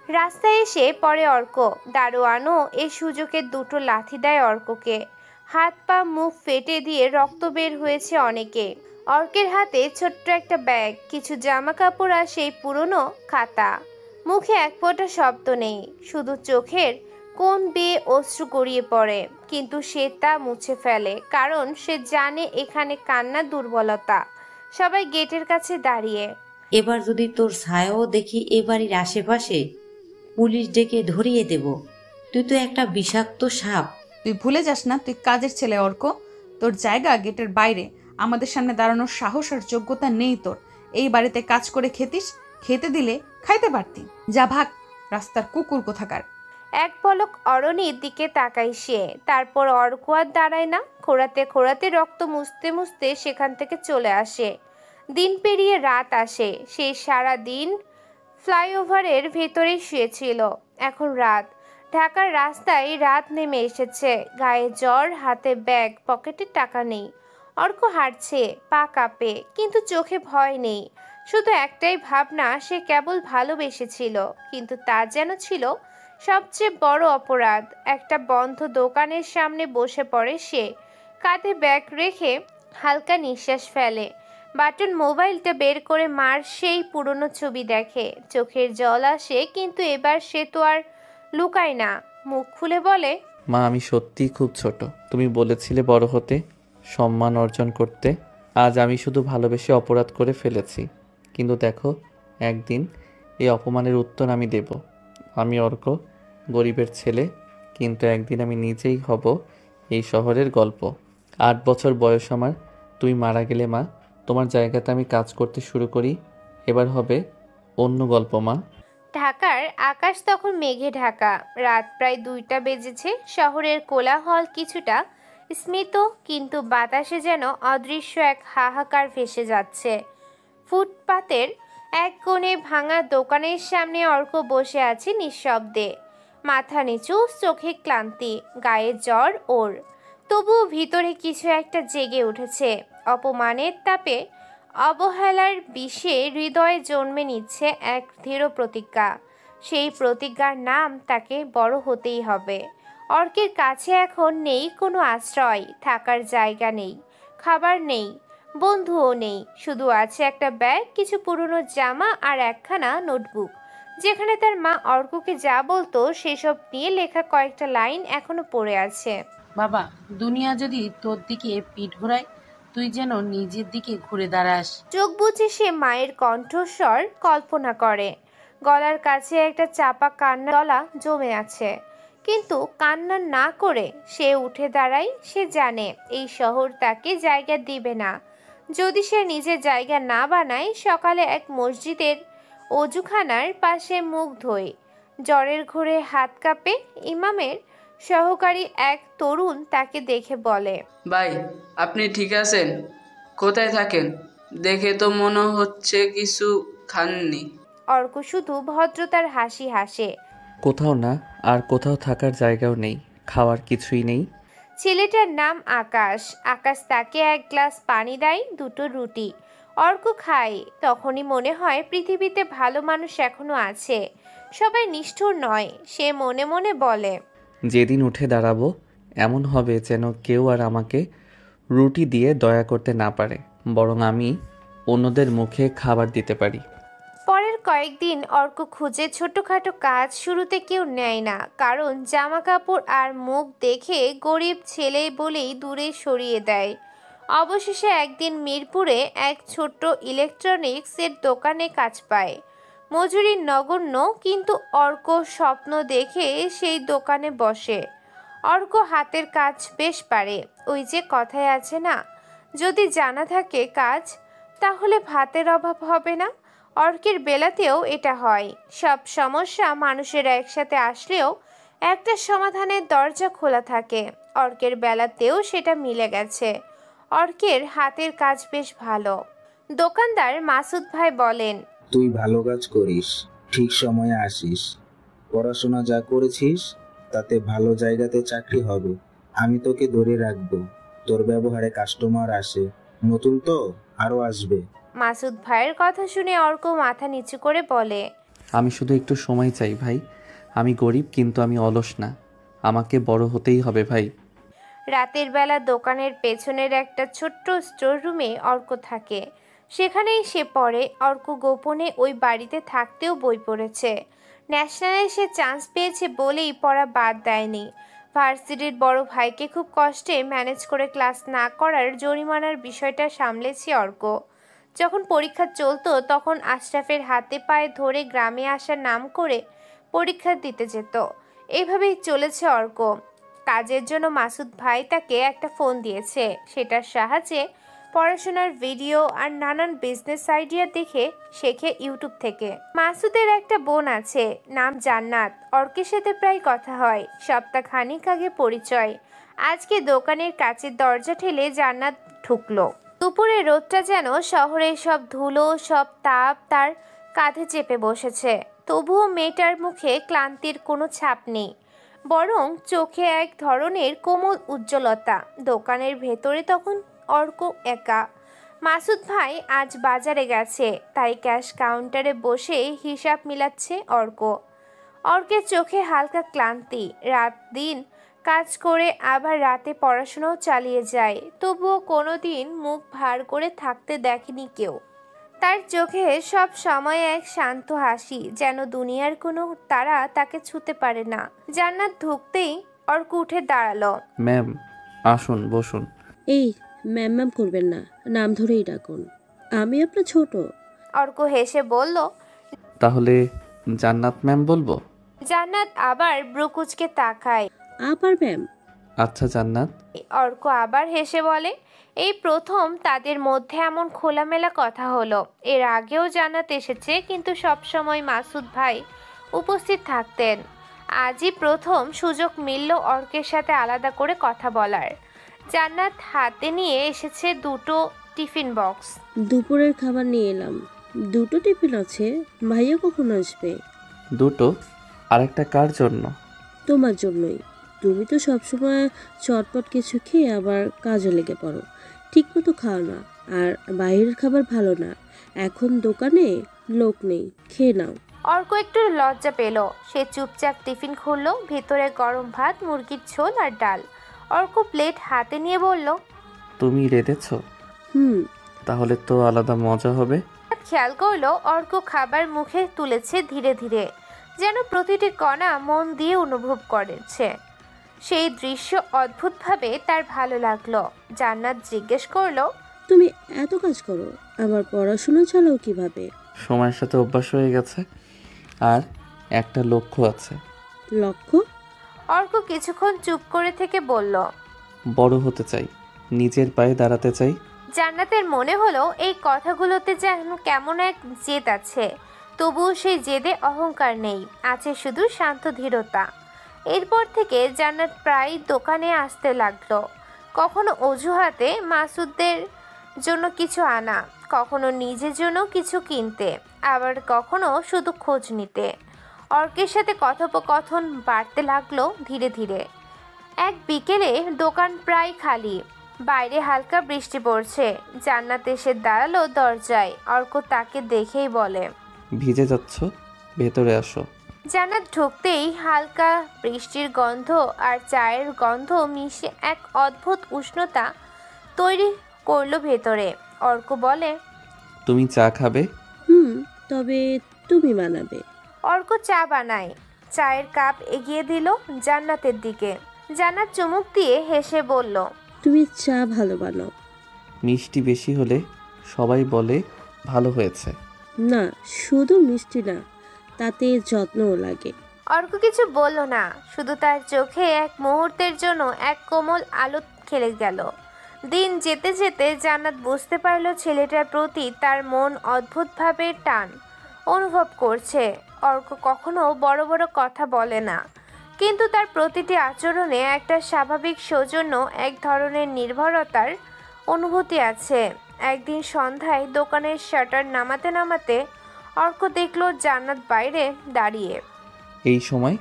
রাস্তায় এসে পড়ে অর্ক, দারোয়ানও এই সুযোগে দুটো লাথি দেয় অর্ককে, হাত পা মুখ ফেটে দিয়ে রক্ত বের হয়েছে অনেকে। অর্কের হাতে ছোট্ট একটা ব্যাগ, কিছু জামা কাপড় আর সেই পুরনো খাতা। মুখে এক ফোঁটা শব্দ নেই, শুধু চোখের কোণ বেয়ে অশ্রু গড়িয়ে পড়ে, কিন্তু সে তা মুছে ফেলে, কারণ সে জানে এখানে কান্না দুর্বলতা। সবাই গেটের কাছে দাঁড়িয়ে। এবার যদি তোর ছায়াও দেখি এ বাড়ির আশেপাশে, পুলিশ ডেকে ধরিয়ে দেব। তুই তো একটা বিষাক্ত সাপ। তুই ভুলে যাস না তুই কাজের ছেলে অর্ক। তোর জায়গা গেটের বাইরে, আমাদের সামনে দাঁড়ানোর সাহস আর যোগ্যতা নেই তোর। এই বাড়িতে কাজ করে খেতিস, খেতে দিলে খাইতে পারতি। যা ভাগ, রাস্তার কুকুর কোথাকার। এক পলক অরণির দিকে তাকাই সে, তারপর অর্ক আর দাঁড়ায় না, খোঁড়াতে খোঁড়াতে রক্ত মুছতে মুছতে সেখান থেকে চলে আসে। দিন পেরিয়ে রাত আসে, সে সারা দিন ফ্লাইওভারের ভেতরেই শুয়েছিল। এখন রাত, ঢাকার রাস্তায় রাত নেমে এসেছে, গায়ে জ্বর, হাতে ব্যাগ, পকেটে টাকা নেই। অর্ক হাঁটছে, পা কাঁপে, কিন্তু চোখে ভয় নেই, শুধু একটাই ভাবনা, সে কেবল ভালোবেসেছিল, কিন্তু তা যেন ছিল সবচেয়ে বড় অপরাধ। একটা বন্ধ দোকানের সামনে বসে পড়ে সে, কাঁধে ব্যাগ রেখে হালকা নিঃশ্বাস ফেলে, বাটন মোবাইলটা বের করে মার সেই পুরনো ছবি দেখে, চোখের জল আসে, কিন্তু এবার সে তো আর লুকায় না, মুখ খুলে বলে, মা, আমি সত্যিই খুব ছোট। তুমি বলেছিলে বড় হতে, সম্মান অর্জন করতে। আজ আমি শুধু ভালোবেসে অপরাধ করে ফেলেছি, কিন্তু দেখো, একদিন এই অপমানের উত্তর আমি দেব। আমি অর্ক, গরিবের ছেলে, কিন্তু একদিন আমি নিজেই হব এই শহরের গল্প। 8 বছর বয়স আমার, তুমি মারা গেলে মা, তোমার জায়গাতে আমি কাজ করতে শুরু করি। এবার হবে অন্য গল্প মা। ঢাকার আকাশ তখন মেঘে ঢাকা, রাত প্রায় 2টা বেজেছে। শহরের কোলাহল কিছুটা স্মিত, কিন্তু বাতাসে যেন অদৃশ্য এক হাহাকার ভেসে যাচ্ছে। ফুটপাতের এক কোণে ভাঙা দোকানের সামনে অর্ক বসে আছে নিঃশব্দে, মাথা নিচু, চোখে ক্লান্তি, গায়ে জ্বর ওর, তবুও ভিতরে কিছু একটা জেগে উঠেছে। অপমানের তাপে অবহেলার বিষে হৃদয়ে জন্মে নিচ্ছে এক দৃঢ় প্রতিজ্ঞা। সেই প্রতিজ্ঞার নাম তাকে বড় হতেই হবে। অর্কের কাছে এখন নেই কোনো আশ্রয়, থাকার জায়গা নেই, খাবার নেই, বন্ধুও নেই। শুধু আছে একটা ব্যাগ, কিছু পুরনো জামা আর একখানা নোটবুক, যেখানে তার মা অর্ককে যা বলতো সেসব নিয়ে লেখা কয়েকটা লাইন এখনো পড়ে আছে। বাবা, দুনিয়া যদি তোর দিকে পিঠ ঘোরায়, তুই যেন নিজের দিকে ঘুরে দাঁড়াস। চোখ বুজে সে মায়ের কণ্ঠস্বর কল্পনা করে। গলার কাছে একটা চাপা কান্নার গলা জমে আছে, কিন্তু কান্না না করে সে উঠে দাঁড়ায়। সে জানে এই শহর তাকে জায়গা দিবে না যদি সে নিজের জায়গা না বানায়। সকালে এক মসজিদের অজুখানার পাশে মুখ ধোয়, জ্বরের ঘোরে হাত কাঁপে। ইমামের সহকারী এক তরুণ তাকে দেখে বলে, ভাই, আপনি ঠিক আছেন? কোথায় থাকেন? দেখে তো মনে হচ্ছে কিছু খাননি। অর্ক শুধু ভদ্রতার হাসি হাসে। কোথাও না, আর কোথাও থাকার জায়গাও নেই, খাওয়ার কিছুই নেই। ছেলেটার নাম আকাশ। আকাশ তাকে এক গ্লাস পানি দেয়, দুটো রুটি। অর্ক খায়। তখনই মনে হয় পৃথিবীতে ভালো মানুষ এখনো আছে, সবাই নিষ্ঠুর নয়। সে মনে মনে বলে, যেদিন উঠে দাঁড়াবো এমন হবে যেন কেউ আর আমাকে রুটি দিয়ে দয়া করতে না পারে, বরং আমি অন্যদের মুখে খাবার দিতে পারি। পরের কয়েকদিন অর্ক খুঁজে ছোটখাটো কাজ। শুরুতে কেউ নেয় না, কারণ জামা কাপড় আর মুখ দেখে গরিব ছেলে বলেই দূরে সরিয়ে দেয়। অবশেষে একদিন মিরপুরে এক ছোট্ট ইলেকট্রনিক্সের দোকানে কাজ পায়। মজুরি নগণ্য, কিন্তু অর্ক স্বপ্ন দেখে সেই দোকানে বসে। অর্ক হাতের কাজ বেশ পারে। ওই যে কথায় আছে না, যদি জানা থাকে কাজ, তাহলে ভাতের অভাব হবে না। অর্কের বেলাতেও এটা হয়। সব সমস্যা মানুষের একসাথে আসলেও একটা সমাধানের দরজা খোলা থাকে। অর্কের বেলাতেও সেটা মিলে গেছে। অর্কের হাতের কাজ বেশ ভালো। দোকানদার মাসুদ ভাই বলেন, তুই ভালো কাজ করিস, ঠিক সময়ে আসিস, পড়াশোনা যা করেছিস তাতে ভালো জায়গাতে চাকরি হবে। আমি তোকে ধরে রাখবো। তোর ব্যবহারে কাস্টমার আসে, নতুন তো আরো আসবে। মাসুদ ভাইয়ের কথা শুনে অর্ক মাথা নিচু করে বলে, আমি শুধু একটু সময় চাই ভাই। আমি গরিব, কিন্তু আমি অলস না। আমাকে বড় হতেই হবে ভাই। রাতের বেলা দোকানের পেছনের একটা ছোট্ট স্টোর রুমে অর্ক থাকে। সেখানেই সে পড়ে। অর্ক গোপনে ওই বাড়িতে থাকতেও বই পড়েছে। ন্যাশনালে সে চান্স পেয়েছে বলেই পড়া বাদ দেয়নি। ভার্সিটির বড় ভাইকে খুব কষ্টে ম্যানেজ করে ক্লাস না করার জরিমানার বিষয়টা সামলেছে অর্ক। যখন পরীক্ষা চলতো তখন আশরাফের হাতে পায়ে ধরে গ্রামে আসার নাম করে পরীক্ষা দিতে যেত। এইভাবেই চলেছে অর্ক। কাজের জন্য মাসুদ ভাই তাকে একটা ফোন দিয়েছে। সেটার সাহায্যে পড়াশোনার ভিডিও আর নানান বিজনেস আইডিয়া দেখে শেখে ইউটিউব থেকে। মাসুদের একটা বোন আছে, নাম জান্নাত। অর্কের সাথে প্রায় কথা হয়। সপ্তাহখানিক আগে পরিচয়। আজকে দোকানের কাচের দরজা ঠেলে জান্নাত ঢুকলো। দুপুরে রোদটা যেন শহরের সব ধুলো, সব তাপ তার কাঁধে চেপে বসেছে। তবুও মেয়েটার মুখে ক্লান্তির কোনো ছাপ নেই, বরং চোখে এক ধরনের কোমল উজ্জ্বলতা। দোকানের ভেতরে তখন অর্ক একা। মাসুদ ভাই আজ বাজারে গেছে, তাই ক্যাশ কাউন্টারে বসে হিসাব মিলাচ্ছে অর্ক। অর্কের চোখে হালকা ক্লান্তি। রাত দিন কাজ করে আবার রাতে পড়াশোনাও চালিয়ে যায়, তবুও কোনোদিন মুখ ভার করে থাকতে দেখেনি কেউ। তার চোখে সব সময় এক শান্ত হাসি, যেন দুনিয়ার কোনো তারা তাকে ছুতে পারে না। জান্নাত ঢুকতেই অর্ক উঠে দাঁড়ালো। ম্যাম আসুন, বসুন। এই ম্যাম ম্যাম করবেন না, নাম ধরেই ডাকুন, আমি আপনার ছোট। অর্ক হেসে বলল, তাহলে জান্নাত ম্যাম বলবো? জান্নাত আবার ব্রুকুচকে তাকায়। আবার ম্যাম? আচ্ছা জান্নাত। অর্ক আবার হেসে বলে, এই প্রথম তাদের মধ্যে এমন খোলামেলা কথা হলো। এর আগেও জান্নাত এসেছে, কিন্তু সবসময় মাসুদ ভাই উপস্থিত থাকতেন। আজই প্রথম সুযোগ মিলল অর্কের সাথে আলাদা করে কথা বলার। জান্নাত হাতে নিয়ে এসেছে দুটো টিফিন বক্স। দুপুরের খাবার নিয়ে এলাম। দুটো টিফিন আছে, ভাইয়া কখন আসবে? দুটো? আরেকটা কার জন্য? তোমার জন্যই। তুমি তো সবসময় চটপট কিছু খেয়ে আবার কাজে লেগে পড়ো, ঠিক মতো খাও না। আর বাইরের খাবার ভালো না। এখন দোকানে লোক নেই, খেয়ে নাও। অর্ক একটু লজ্জা পেল। সে চুপচাপ টিফিন খুলল। ভেতরে গরম ভাত, মুরগির ঝোল আর ডাল। অর্ক প্লেট হাতে নিয়ে বলল, তুমি রেঁধেছ? হুম। তাহলে তো আলাদা মজা হবে। খেয়াল করলো অর্ক খাবার মুখে তুলেছে ধীরে ধীরে, যেন প্রতিটি কণা মন দিয়ে অনুভব করেছে। সেই দৃশ্য অদ্ভুতভাবে তার ভালো লাগলো। জান্নাত জিজ্ঞেস করলো, তুমি এত কাজ করো, আবার পড়াশোনা চালাও কিভাবে? সময়ের সাথে অভ্যাস হয়ে গেছে, আর একটা লক্ষ্য আছে। লক্ষ্য? অর্ক কিছুক্ষণ চুপ করে থেকে বলল, বড় হতে চাই, নিজের পায়ে দাঁড়াতে চাই। জান্নাতের মনে হলো এই কথাগুলোতে যেন কেমন এক জেদ আছে, তবুও সেই জেদে অহংকার নেই, আছে শুধু শান্ত ধীরতা। এরপর থেকে জান্নাত প্রায় দোকানে আসতে লাগলো। কখনো অজুহাতে মাসুদদের জন্য কিছু আনা, কখনো নিজের জন্য কিছু কিনতে, আবার কখনো শুধু খোঁজ নিতে। অর্কের সাথে কথোপকথন বাড়তে লাগলো ধীরে ধীরে। এক বিকেলে দোকান প্রায় খালি, বাইরে হালকা বৃষ্টি পড়ছে। জান্নাত এসে দাঁড়ালো দরজায়। অর্ক তাকে দেখেই বলে, ভিজে যাচ্ছ, ভেতরে আসো। জান্নাত ঢুকতেই হালকা বৃষ্টির গন্ধ আর চায়ের গন্ধ মিশে এক অদ্ভুত উষ্ণতা তৈরি করলো ভেতরে। অর্ক বলে, তুমি চা খাবে? হুম, তবে তুমি বানাবে। অর্ক চা বানায়। চায়ের কাপ এগিয়ে দিল জান্নাতের দিকে। জান্নাত চুমুক দিয়ে হেসে বলল, তুমি চা ভালো বানাও। মিষ্টি বেশি হলে সবাই বলে ভালো হয়েছে। না, শুধু মিষ্টি না, তাতে যত্নও লাগে। অর্ক কিছু বলল না, শুধু তার চোখে এক মুহূর্তের জন্য এক কোমল আলো খেলে গেল। দিন যেতে যেতে জান্নাত বুঝতে পারল ছেলেটার প্রতি তার মন অদ্ভুতভাবে টান অনুভব করছে। অর্ক কখনো বড় বড় কথা বলে না, কিন্তু তার প্রতিটি আচরণে একটা স্বাভাবিক সৌজন্য, এক ধরনের নির্ভরতার অনুভূতি আছে। একদিন সন্ধ্যায় দোকানের শাটার নামাতে নামাতে অর্ক দেখলো জান্নাত বাইরে দাঁড়িয়ে। এই সময়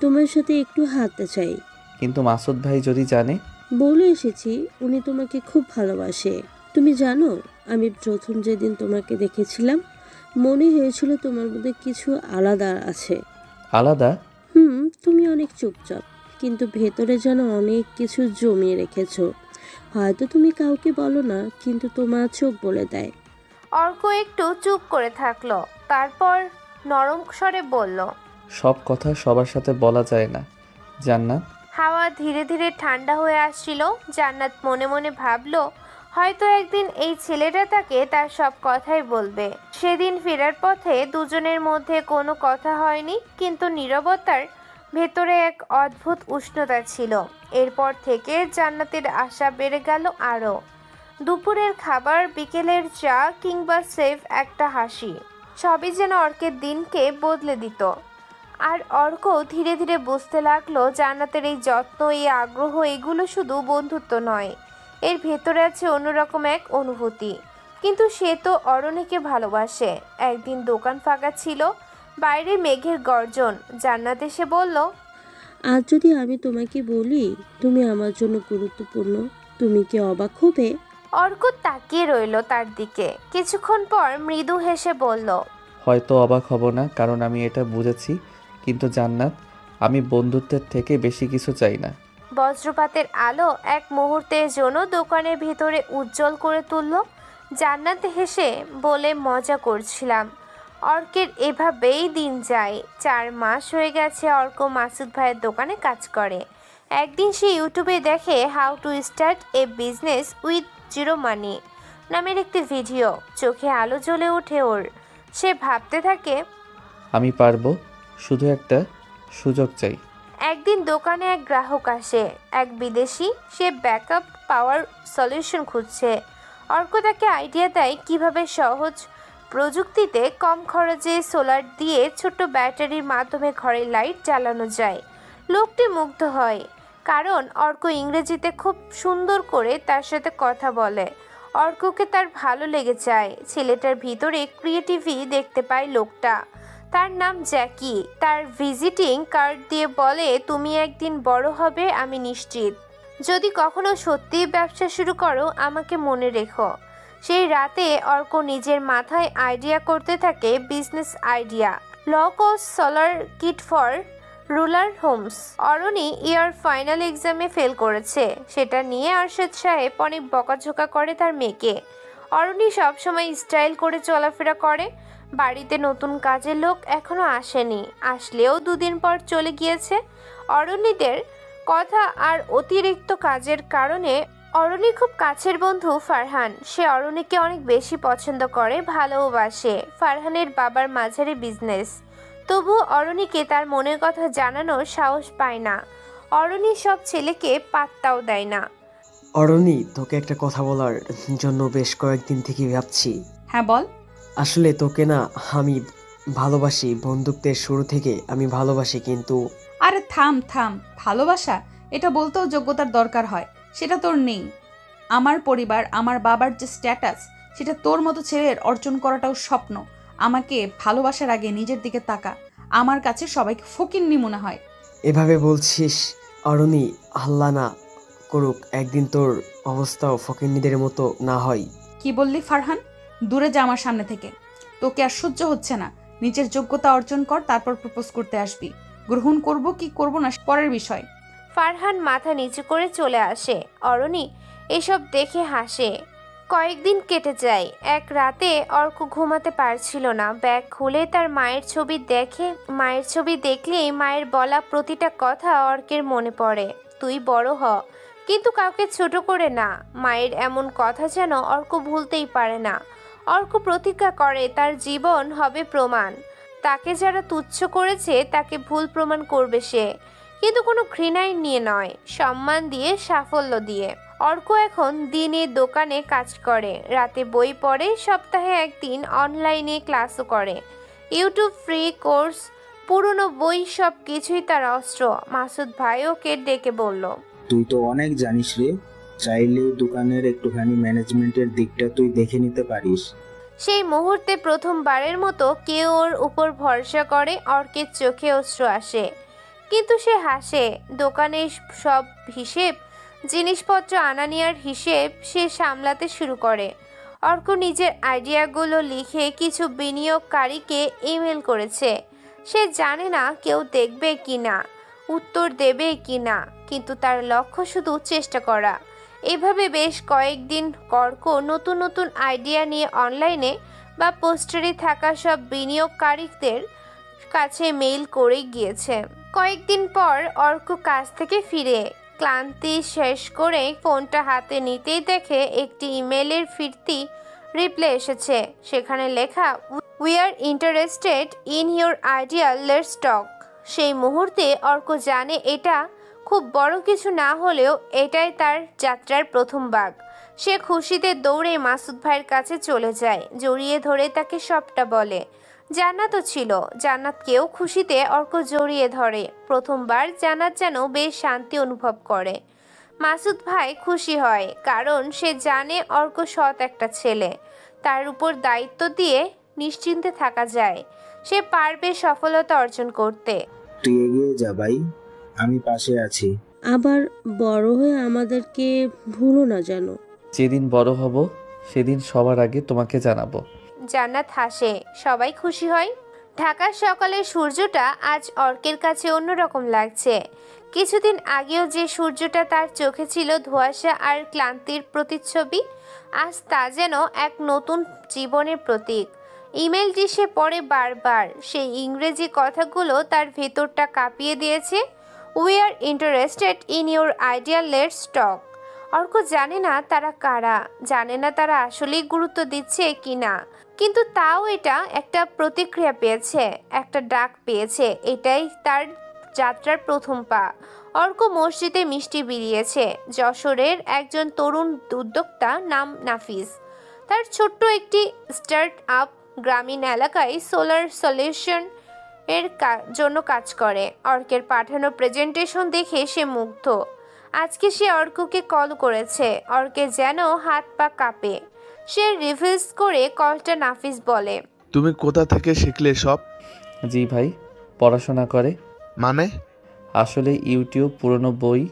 তোমার সাথে একটু হাঁটতে চাই। কিন্তু মাসুদ ভাই যদি জানে? বলে এসেছি, উনি তোমাকে খুব ভালোবাসে। তুমি জানো, আমি প্রথম যেদিন তোমাকে দেখেছিলাম মনে হয়েছিল তোমার মধ্যে কিছু আলাদা আছে। আলাদা? তুমি অনেক চুপচাপ, কিন্তু ভেতরে যেন অনেক কিছু জমিয়ে রেখেছো। হয়তো তুমি কাউকে বলো না, কিন্তু তোমার চোখ বলে দেয়। অর্ক একটু চুপ করে থাকলো, তারপর নরম স্বরে বলল, সব কথা সবার সাথে বলা যায় না জান্নাত। হাওয়া ধীরে ধীরে ঠান্ডা হয়ে আসছিল। জান্নাত মনে মনে ভাবলো, হয়তো একদিন এই ছেলেটা তাকে তার সব কথাই বলবে। সেদিন ফেরার পথে দুজনের মধ্যে কোনো কথা হয়নি, কিন্তু নীরবতার ভেতরে এক অদ্ভুত উষ্ণতা ছিল। এরপর থেকে জান্নাতের আশা বেড়ে গেল আরও। দুপুরের খাবার, বিকেলের চা কিংবা সেফ একটা হাসি, সবই যেন অর্কের দিনকে বদলে দিত। আর অর্ক ধীরে ধীরে বুঝতে লাগলো জান্নাতের এই যত্ন, এই আগ্রহ, এগুলো শুধু বন্ধুত্ব নয়, এর ভেতরে আছে অন্যরকম এক অনুভূতি। কিন্তু সে তো অরণিকে ভালোবাসে। একদিন দোকান ফাঁকা ছিল, বাইরে মেঘের গর্জন। জান্নাত এসে বলল, আজ যদি আমি তোমাকে বলি তুমি আমার জন্য গুরুত্বপূর্ণ, তুমি কি অবাক হবে? অর্ক তাকিয়ে রইল তার দিকে। কিছুক্ষণ পর মৃদু হেসে বলল, হয়তো অবাক হব না, কারণ আমি এটা বুঝেছি। কিন্তু জান্নাত, আমি বন্ধুত্বের থেকে বেশি কিছু চাই না। বজ্রপাতের আলো এক মুহূর্তের জন্য দোকানের ভিতরে উজ্জ্বল করে তুলল। জান্নাত হেসে বলে, মজা করছিলাম। অর্কের এভাবেই দিন যায়। 4 মাস হয়ে গেছে অর্ক মাসুদ ভাইয়ের দোকানে কাজ করে। একদিন সে ইউটিউবে দেখে how to start a business with zero money নামের একটি ভিডিও। চোখে আলো জ্বলে ওঠে ওর। সে ভাবতে থাকে, আমি পারবো, শুধু একটা সুযোগ চাই। একদিন দোকানে এক গ্রাহক আসে, এক বিদেশি। সে ব্যাকআপ পাওয়ার সলিউশন খুঁজছে। অর্ক তাকে আইডিয়া দেয় কিভাবে সহজ প্রযুক্তিতে কম খরচে সোলার দিয়ে ছোট্ট ব্যাটারির মাধ্যমে ঘরের লাইট জ্বালানো যায়। লোকটি মুগ্ধ হয়, কারণ অর্ক ইংরেজিতে খুব সুন্দর করে তার সাথে কথা বলে। অর্ককে তার ভালো লেগে যায়। ছেলেটার ভিতরে ক্রিয়েটিভিটি দেখতে পায় লোকটা। তার নাম জ্যাকি। তার ভিজিটিং কার্ড দিয়ে বলে, তুমি একদিন বড় হবে, আমি নিশ্চিত। যদি কখনো সত্যিই ব্যবসা শুরু করো, আমাকে মনে রেখো। সেই রাতে অর্ক নিজের মাথায় আইডিয়া করতে থাকে business idea, low cost solar kit for rural homes. Arani year final এক্সামে ফেল করেছে, সেটা নিয়ে আরশাদ সাহেব অনেক বকাঝোকা করে তার মেয়েকে। অরণি সবসময় স্টাইল করে চলাফেরা করে। বাড়িতে নতুন কাজের লোক এখনো আসেনি, আসলেও 2 দিন পর চলে গিয়েছে। অরণিদের কথা আর অতিরিক্ত কাজের কারণে অরণি খুব কাছের বন্ধু ফারহান, সে অরণিকে অনেক বেশি পছন্দ করে, ভালোবাসে। ফারহানের বাবার মাঝারি বিজনেস, তবু অরণিকে তার মনের কথা জানানোর সাহস পায় না। অরণি সব ছেলেকে পাত্তাও দেয় না। অরণি, তোকে একটা কথা বলার জন্য বেশ কয়েকদিন থেকে ভাবছি। হ্যাঁ বল। আসলে তোকে না আমি ভালোবাসি, বন্ধুত্বের শুরু থেকে আমি ভালোবাসি, কিন্তু আরে থাম থাম, ভালোবাসা এটা বলতেও যোগ্যতার দরকার হয়, সেটা তোর নেই। আমার পরিবার, আমার বাবার যে স্ট্যাটাস, সেটা তোর মতো ছেলের অর্জন করাটাও স্বপ্ন। আমাকে ভালোবাসার আগে নিজের দিকে তাকা, আমার কাছে সবাইকে ফকিন্নি মনে হয়। এভাবে বলছিস অরণি, আল্লাহ না করুক একদিন তোর অবস্থাও ফকিন্নিদের মতো না হয়। কি বললি ফারহান? দূরে যা আমার সামনে থেকে, তোকে আর সহ্য হচ্ছে না। নিজের যোগ্যতা অর্জন কর, তারপর প্রপোজ করতে আসবি। গ্রহণ করব কি করব না পরের বিষয়। ফারহান মাথা নিচু করে চলে আসে। অরণি এসব দেখে হাসে। কয়েকদিন কেটে যায়। এক রাতে অর্ক ঘুমাতে পারছিল না। ব্যাগ খুলে তার মায়ের ছবি দেখে। মায়ের ছবি দেখলেই মায়ের বলা প্রতিটা কথা অর্কের মনে পড়ে। তুই বড় হ, কিন্তু কাউকে ছোট করে না। মায়ের এমন কথা যেন অর্ক ভুলতেই পারে না। অর্ক প্রতিজ্ঞা করে তার জীবন হবে প্রমাণ। তাকে যারা তুচ্ছ করেছে তাকে ভুল প্রমাণ করবে সে, কিন্তু কোনো ঘৃণায় নিয়ে নয়, সম্মান দিয়ে, সাফল্য দিয়ে। অর্ক এখন দিনে দোকানে কাজ করে, রাতে বই পড়ে, সপ্তাহে একদিন অনলাইনে ক্লাসও করে। ইউটিউব ফ্রি কোর্স, পুরনো বই, সব কিছুই তার অস্ত্র। মাসুদ ভাই ওকে ডেকে বলল, তুই তো অনেক জানিস রে, চাইলে দোকানের একটুখানি ম্যানেজমেন্টের দিকটা তুই দেখে নিতে পারিস। সেই মুহূর্তে প্রথমবারের মতো কেউ ওর উপর ভরসা করে। অর্কের চোখে অশ্রু আসে, কিন্তু সে হাসে। দোকানের সব হিসেব, জিনিসপত্র আনা নেওয়ার হিসেব সে সামলাতে শুরু করে। অর্ক নিজের আইডিয়াগুলো লিখে কিছু বিনিয়োগকারীকে ইমেল করেছে। সে জানে না কেউ দেখবে কি না, উত্তর দেবে কি না, কিন্তু তার লক্ষ্য শুধু চেষ্টা করা। এভাবে বেশ কয়েকদিন অর্ক নতুন নতুন আইডিয়া নিয়ে অনলাইনে বা পোস্টারে থাকা সব বিনিয়োগকারীদের কাছে মেইল করে গিয়েছে। কয়েকদিন পর অর্ক কাজ থেকে ফিরে ক্লান্তি শেষ করে ফোনটা হাতে নিতেই দেখে একটি ইমেলের ফিরতি রিপ্লাই এসেছে। সেখানে লেখা, we are interested in your idea, let's টক। সেই মুহূর্তে অর্ক জানে এটা খুব বড় কিছু না হলেও এটাই তার যাত্রার প্রথম ভাগ। সে খুশিতে দৌড়ে মাসুদ ভাইয়ের কাছে চলে যায়, জড়িয়ে ধরে তাকে সবটা বলে। জান্নাতও ছিল, জান্নাতকেও খুশিতে অর্ক জড়িয়ে ধরে। প্রথমবার জান্নাত যেন বেশ শান্তি অনুভব করে। মাসুদ ভাই খুশি হয়, কারণ সে জানে অর্ক সৎ একটা ছেলে, তার উপর দায়িত্ব দিয়ে নিশ্চিন্তে থাকা যায়। সে পারবে সফলতা অর্জন করতে। তুই এগিয়ে যা ভাই, আমি পাশে আছি। আবার বড় হয়ে আমাদেরকে ভুলো না যেন। যেদিন বড় হব সেদিন সবার আগে তোমাকে জানাবো। জান্নাত হাসে, সবাই খুশি হয়। ঢাকার সকালের সূর্যটা আজ অর্কের কাছে অন্যরকম লাগছে। কিছুদিন আগেও যে সূর্যটা তার চোখে ছিল ধোঁয়াশা আর ক্লান্তির প্রতিচ্ছবি, আজ তা যেন এক নতুন জীবনের প্রতীক। ইমেলটি সে পড়ে বারবার। সেই ইংরেজি কথাগুলো তার ভেতরটা কাঁপিয়ে দিয়েছে। We are interested in your idea, let's talk. Arka জানে না তারা কারা, জানে না তারা আসলেই গুরুত্ব দিচ্ছে কি না, কিন্তু তাও এটা একটা প্রতিক্রিয়া পেয়েছে, একটা ডাক পেয়েছে। এটাই তার যাত্রার প্রথম পা। অর্ক মসজিদে মিষ্টি বিলিয়েছে। যশোরের একজন তরুণ উদ্যোক্তা, নাম নাফিস। তার ছোট্ট একটি স্টার্ট আপ গ্রামীণ এলাকায় সোলার সলিউশন এর জন্য কাজ করে। অর্কের পাঠানো প্রেজেন্টেশন দেখে সে মুগ্ধ। আজকে সে অর্ককে কল করেছে। অর্কের যেন হাত পা কাঁপে। সে রিভিউজ করে কলটা নাফিস বলে, তুমি কোথা থেকে শিখলে সব? জি ভাই, পড়াশোনা করে। মানে? আসলে ইউটিউব, পুরনো বই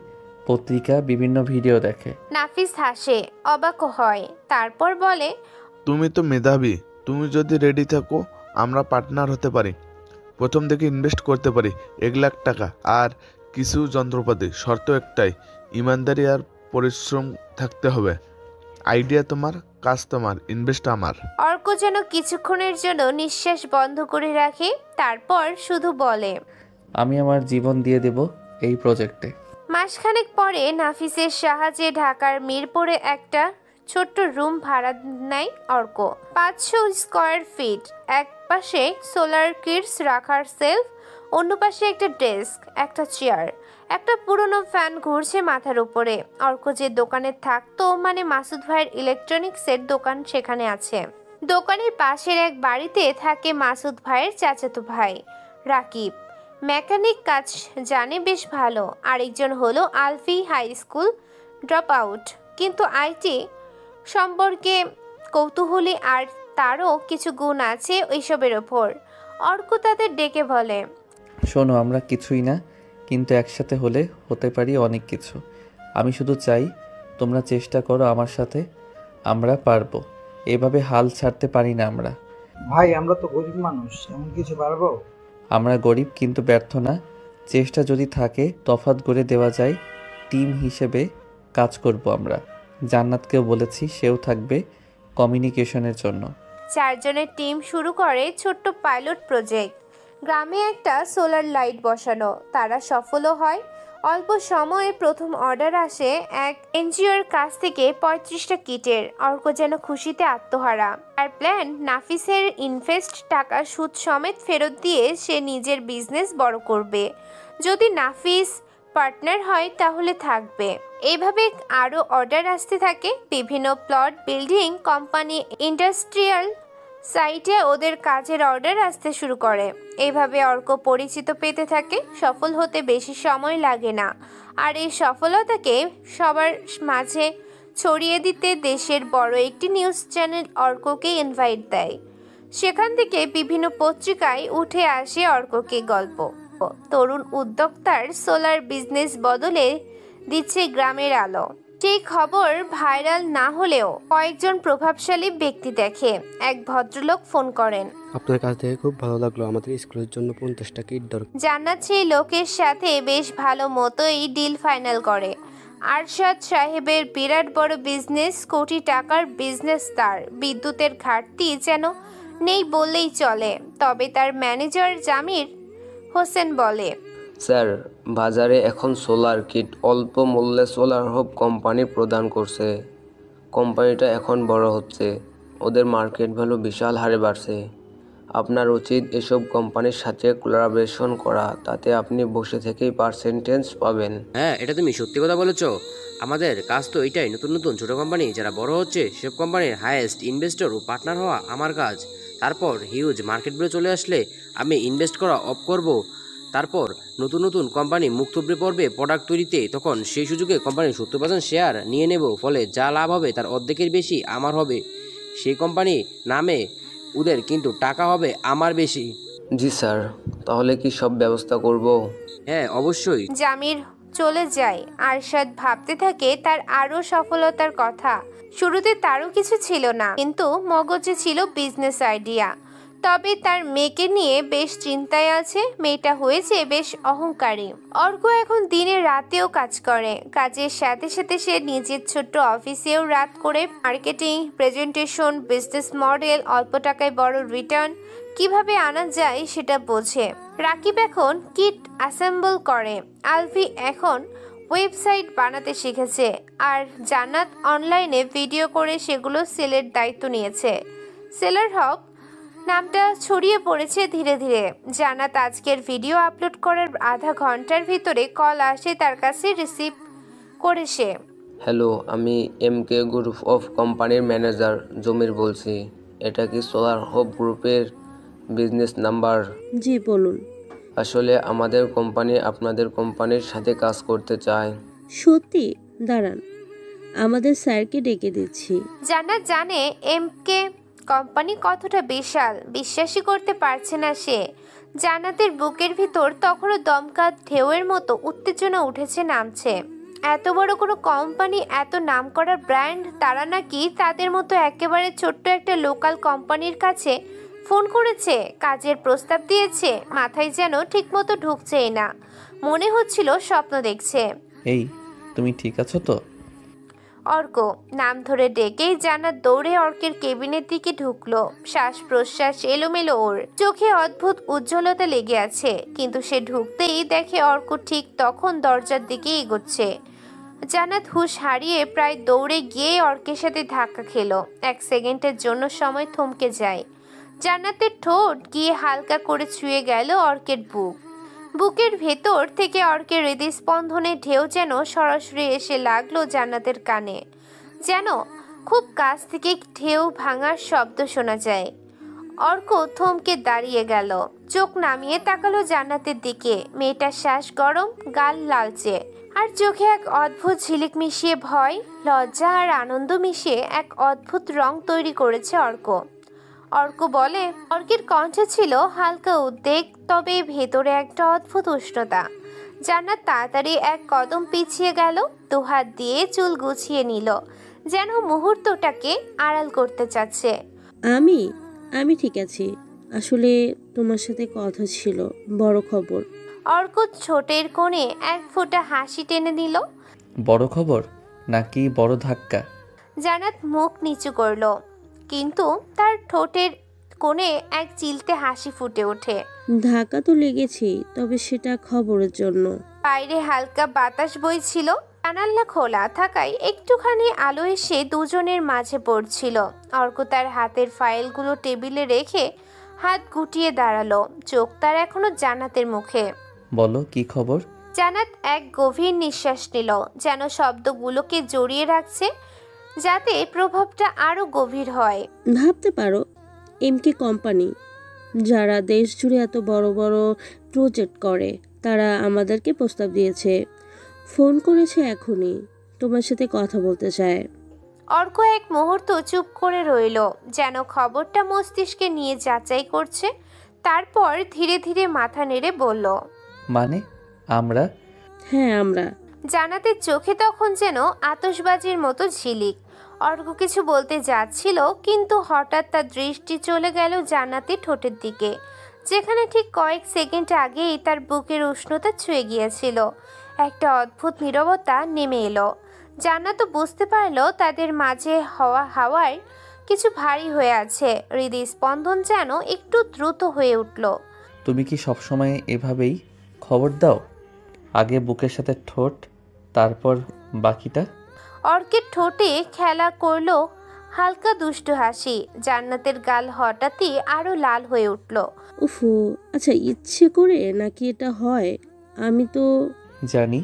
পত্রিকা, বিভিন্ন ভিডিও দেখে। নাফিস হাসে, অবাক হয়, তারপর বলে, তুমি তো মেধাবী। তুমি যদি রেডি থাকো আমরা পার্টনার হতে পারি। প্রথম থেকে ইনভেস্ট করতে পারি 1 লাখ টাকা আর কিছু যন্ত্রপাতি। শর্ত একটাই, ইমানদারি আর পরিশ্রম থাকতে হবে। আইডিয়া তোমার, কাজ তোমার, ইনভেস্ট আমার। অর্ক যেন কিছুক্ষণের জন্য নিঃশ্বাস বন্ধ করে রাখে, তারপর শুধু বলে, আমি আমার জীবন দিয়ে দেব এই প্রজেক্টে। মাসখানেক পরে নাফিসের সাহায্যে ঢাকার মিরপুরে একটা ছোট্ট রুম ভাড়া নেয় অর্ক। 500 square feet. এক পাশে সোলার কিটস রাখার সেলফ, অন্য পাশে একটা ডেস্ক, একটা চেয়ার, একটা পুরনো ফ্যান ঘুরছে মাথার উপরে। অর্ক যে দোকানে থাকতো, মানে মাসুদ ভাইয়ের ইলেকট্রনিক্সের দোকান, সেখানে আছে। দোকানের পাশের এক বাড়িতে থাকে মাসুদ ভাইয়ের চাচাতো ভাই রাকিব। মেকানিক কাজ জানে বেশ ভালো। আরেকজন হলো আলফি, হাই স্কুল ড্রপ আউট, কিন্তু আইটি সম্পর্কে কৌতূহলী, আর তারও কিছু গুণ আছে ওইসবের ওপর। অর্ক তাদের ডেকে বলে, শোনো, আমরা কিছুই না, কিন্তু একসাথে হলে হতে পারি অনেক কিছু। আমি শুধু চাই তোমরা চেষ্টা করো আমার সাথে, আমরা পারবো। এভাবে হাল ছাড়তে পারি না আমরা। ভাই আমরা তো গরিব মানুষ, এমন কিছু পারবো? আমরা গরিব কিন্তু ব্যর্থ না। চেষ্টা যদি থাকে তফাৎ করে দেওয়া যায়। টিম হিসেবে কাজ করব আমরা। জান্নাতকেও বলেছি, সেও থাকবে কমিউনিকেশনের জন্য। 4 জনের টিম শুরু করে ছোট্ট পাইলট প্রজেক্ট। গ্রামে একটা সোলার লাইট বসানো, তারা সফলও হয়। অল্প সময়ে প্রথম অর্ডার আসে এক এনজিওর কাছ থেকে 35টা কিটের। অর্ক যেন খুশিতে আত্মহারা। আর প্ল্যান, নাফিসের ইনভেস্ট টাকা সুদ সমেত ফেরত দিয়ে সে নিজের বিজনেস বড় করবে। যদি নাফিস পার্টনার হয় তাহলে থাকবে। এইভাবে আরও অর্ডার আসতে থাকে। বিভিন্ন প্লট, বিল্ডিং, কোম্পানি, ইন্ডাস্ট্রিয়াল সাইটে ওদের কাজের অর্ডার আসতে শুরু করে। এইভাবে অর্ক পরিচিত পেতে থাকে। সফল হতে বেশি সময় লাগে না। আর এই সফলতাকে সবার মাঝে ছড়িয়ে দিতে দেশের বড় একটি নিউজ চ্যানেল অর্ককে ইনভাইট দেয়। সেখান থেকে বিভিন্ন পত্রিকায় উঠে আসে অর্ককে গল্প। তরুণ উদ্যোক্তার সোলার বিজনেস বদলে দিচ্ছে গ্রামের আলো। সেই খবর ভাইরাল না হলেও কয়েকজন প্রভাবশালী ব্যক্তি দেখে। এক ভদ্রলোক ফোন করেন, আপনার কাছ থেকে খুব ভালো লাগলো, আমাদের স্কুলের জন্য 50টা কিট দরকার। জান্নাত সেই লোকের সাথে বেশ ভালো মতোই ডিল ফাইনাল করে। আরশাদ সাহেবের বিরাট বড় বিজনেস, কোটি টাকার বিজনেস। তার বিদ্যুতের ঘাটতি যেন নেই বললেই চলে। তবে তার ম্যানেজার জামির হোসেন বলে, স্যার, বাজারে এখন সোলার কিট অল্প মূল্যে সোলার হোপ কোম্পানি প্রদান করছে। কোম্পানিটা এখন বড় হচ্ছে, ওদের মার্কেট ভ্যালু বিশাল হারে বাড়ছে। আপনার উচিত এসব কোম্পানির সাথে কোলাবোরেশন করা, তাতে আপনি বসে থেকেই পার্সেন্টেজ পাবেন। হ্যাঁ, এটা তুমি সত্যি কথা বলেছো। আমাদের কাজ তো এটাই, নতুন নতুন ছোট কোম্পানি যারা বড় হচ্ছে সেসব কোম্পানির হাইয়েস্ট ইনভেস্টর ও পার্টনার হওয়া আমার কাজ। তারপর হিউজ মার্কেটগুলো চলে আসলে আমি ইনভেস্ট করা অফ করব। তারপর নতুন নতুন কোম্পানি মুখ থুবড়ে পড়বে প্রোডাক্ট তৈরিতে, তখন সেই সুযোগে কোম্পানির 70% শেয়ার নিয়ে নেব। ফলে যা লাভ হবে তার অর্ধেকের বেশি আমার হবে। সেই কোম্পানি নামে ওদের, কিন্তু টাকা হবে আমার বেশি। জি স্যার, তাহলে কি সব ব্যবস্থা করব? হ্যাঁ, অবশ্যই। জামির চলে যায়। আরশাদ ভাবতে থাকে তার আরও সফলতার কথা। শুরুতে তারও কিছু ছিল না, কিন্তু মগজে ছিল বিজনেস আইডিয়া। তবে তার মেয়েকে নিয়ে বেশ চিন্তায় আছে। মেয়েটা হয়েছে বেশ অহংকারী। অর্ক এখন দিনে রাতেও কাজ করে। কাজের সাথে সাথে সে নিজের ছোট্ট অফিসেও রাত করে মার্কেটিং, প্রেজেন্টেশন, বিজনেস মডেল, অল্প টাকায় বড় রিটার্ন কিভাবে আনা যায় সেটা বোঝে। রাকিব এখন কিট অ্যাসেম্বল করে। আলফি এখন ওয়েবসাইট বানাতে শিখেছে। আর জান্নাত অনলাইনে ভিডিও করে সেগুলো সেলের দায়িত্ব নিয়েছে। সেলার হব নামটা ছড়িয়ে পড়েছে ধীরে ধীরে। জান্নাত আজকের ভিডিও আপলোড করার আধা ঘন্টার ভিতরে কল আসে তার কাছে, রিসিভ করে সে। হ্যালো, আমি MK গ্রুপ অফ কোম্পানির ম্যানেজার জমির বলছি। এটা কি সোলার হোপ গ্রুপের বিজনেস নাম্বার? জি বলুন। আসলে আমাদের কোম্পানি আপনাদের কোম্পানির সাথে কাজ করতে চায়। সত্যি? দাঁড়ান, আমাদের স্যারকে ডেকে দিচ্ছি। জান্নাত জানে MK কোম্পানি কতটা বিশাল, বিশ্বাসই করতে পারছে না সে। জান্নাতের বুকের ভিতর তখনও দমকা ঢেউয়ের মতো উত্তেজনা উঠেছে নামছে। এত বড় কোনো কোম্পানি, এত নামকরা ব্র্যান্ড, তারা নাকি তাদের মতো একেবারে ছোট্ট একটা লোকাল কোম্পানির কাছে ফোন করেছে, কাজের প্রস্তাব দিয়েছে। মাথায় যেন ঠিকমতো ঢুকছেই না, মনে হচ্ছিল স্বপ্ন দেখছে। এই, তুমি ঠিক আছো তো? অর্ক নাম ধরে ডেকেই জান্নাত দৌড়ে অর্কের কেবিনের দিকে ঢুকলো। শ্বাস প্রশ্বাস এলোমেলো, ওর চোখে অদ্ভুত উজ্জ্বলতা লেগে আছে। কিন্তু সে ঢুকতেই দেখে অর্ক ঠিক তখন দরজার দিকে এগোচ্ছে। জান্নাত হুঁশ হারিয়ে প্রায় দৌড়ে গিয়ে অর্কের সাথে ধাক্কা খেলো। 1 সেকেন্ডের জন্য সময় থমকে যায়। জান্নাতের ঠোঁট গিয়ে হালকা করে ছুঁয়ে গেল অর্কের বুকের ভেতর থেকে অর্কের হৃদস্পন্দনের ঢেউ যেন সরাসরি এসে লাগলো জান্নাতের কানে। যেন খুব কাছ থেকে ঢেউ ভাঙার শব্দ শোনা যায়। অর্ক থমকে দাঁড়িয়ে গেল, চোখ নামিয়ে তাকালো জান্নাতের দিকে। মেয়েটার শ্বাস গরম, গাল লালচে, আর চোখে এক অদ্ভুত ঝিলিক মিশিয়ে ভয়, লজ্জা আর আনন্দ মিশিয়ে এক অদ্ভুত রং তৈরি করেছে অর্ক বলে। অর্কের কণ্ঠে ছিল হালকা উদ্বেগ, তবে ভেতরে একটা অদ্ভুত উষ্ণতা। জান্নাত তাড়াতাড়ি 1 কদম পিছিয়ে গেল, দুহাত দিয়ে চুল গুছিয়ে নিল, যেন মুহূর্তটাকে আড়াল করতে চাচ্ছে। আমি ঠিক আছি। আসলে তোমার সাথে কথা ছিল, বড় খবর। অর্ক ছোটের কোণে 1 ফোঁটা হাসি টেনে দিল। বড় খবর নাকি বড় ধাক্কা? জান্নাত মুখ নিচু করলো, কিন্তু তার ঠোঁটের কোণে এক চিলতে হাসি ফুটে ওঠে। ধাক্কা তো লেগেছেই, তবে সেটা খবরের জন্য। বাইরে হালকা বাতাস বইছিল, জানালা খোলা থাকায় একটুখানি আলো এসে দুজনের মাঝে পড়ছিল। অর্ক তার হাতের ফাইলগুলো টেবিলে রেখে হাত গুটিয়ে দাঁড়ালো, চোখ তার এখনো জান্নাতের মুখে। বলো, কি খবর? জান্নাত এক গভীর নিঃশ্বাস নিল, যেন শব্দগুলোকে জড়িয়ে রাখছে, যাতে প্রভাবটা আরো গভীর হয়। ভাবতে পারো, এমকে কোম্পানি, যারা দেশ জুড়ে এত বড় বড় প্রজেক্ট করে, তারা আমাদেরকে প্রস্তাব দিয়েছে। ফোন করেছে এখনই, তোমার সাথে কথা বলতে চায়। অর্ক এক মুহূর্ত চুপ করে রইল, যেন খবরটা মস্তিষ্কে নিয়ে যাচাই করছে। তারপর ধীরে ধীরে মাথা নেড়ে বলল, মানে আমরা? হ্যাঁ, আমরা। জান্নাতের চোখে তখন যেন আতশবাজির মতো ঝিলিক। অর্ক কিছু বলতে যাচ্ছিল, কিন্তু হঠাৎ তার দৃষ্টি চলে গেল জান্নাতের ঠোঁটের দিকে, যেখানে ঠিক কয়েক সেকেন্ড আগেই তার বুকের উষ্ণতা ছুঁয়ে গিয়েছিল। একটা অদ্ভুত নীরবতা নেমে এলো। জান্নাত বুঝতে পারলো তাদের মাঝে হাওয়ায় কিছু ভারী হয়ে আছে। হৃদস্পন্দন যেন একটু দ্রুত হয়ে উঠল। তুমি কি সবসময় এভাবেই খবর দাও? আগে বুকের সাথে ঠোঁট, তারপর বাকিটা? অর্কের ঠোঁটে খেলা করলো হালকা দুষ্টু হাসি। জান্নাতের গাল হঠাৎই আরো লাল হয়ে উঠল। উফু, আচ্ছা, ইচ্ছে করে নাকি এটা হয়? আমি তো জানি।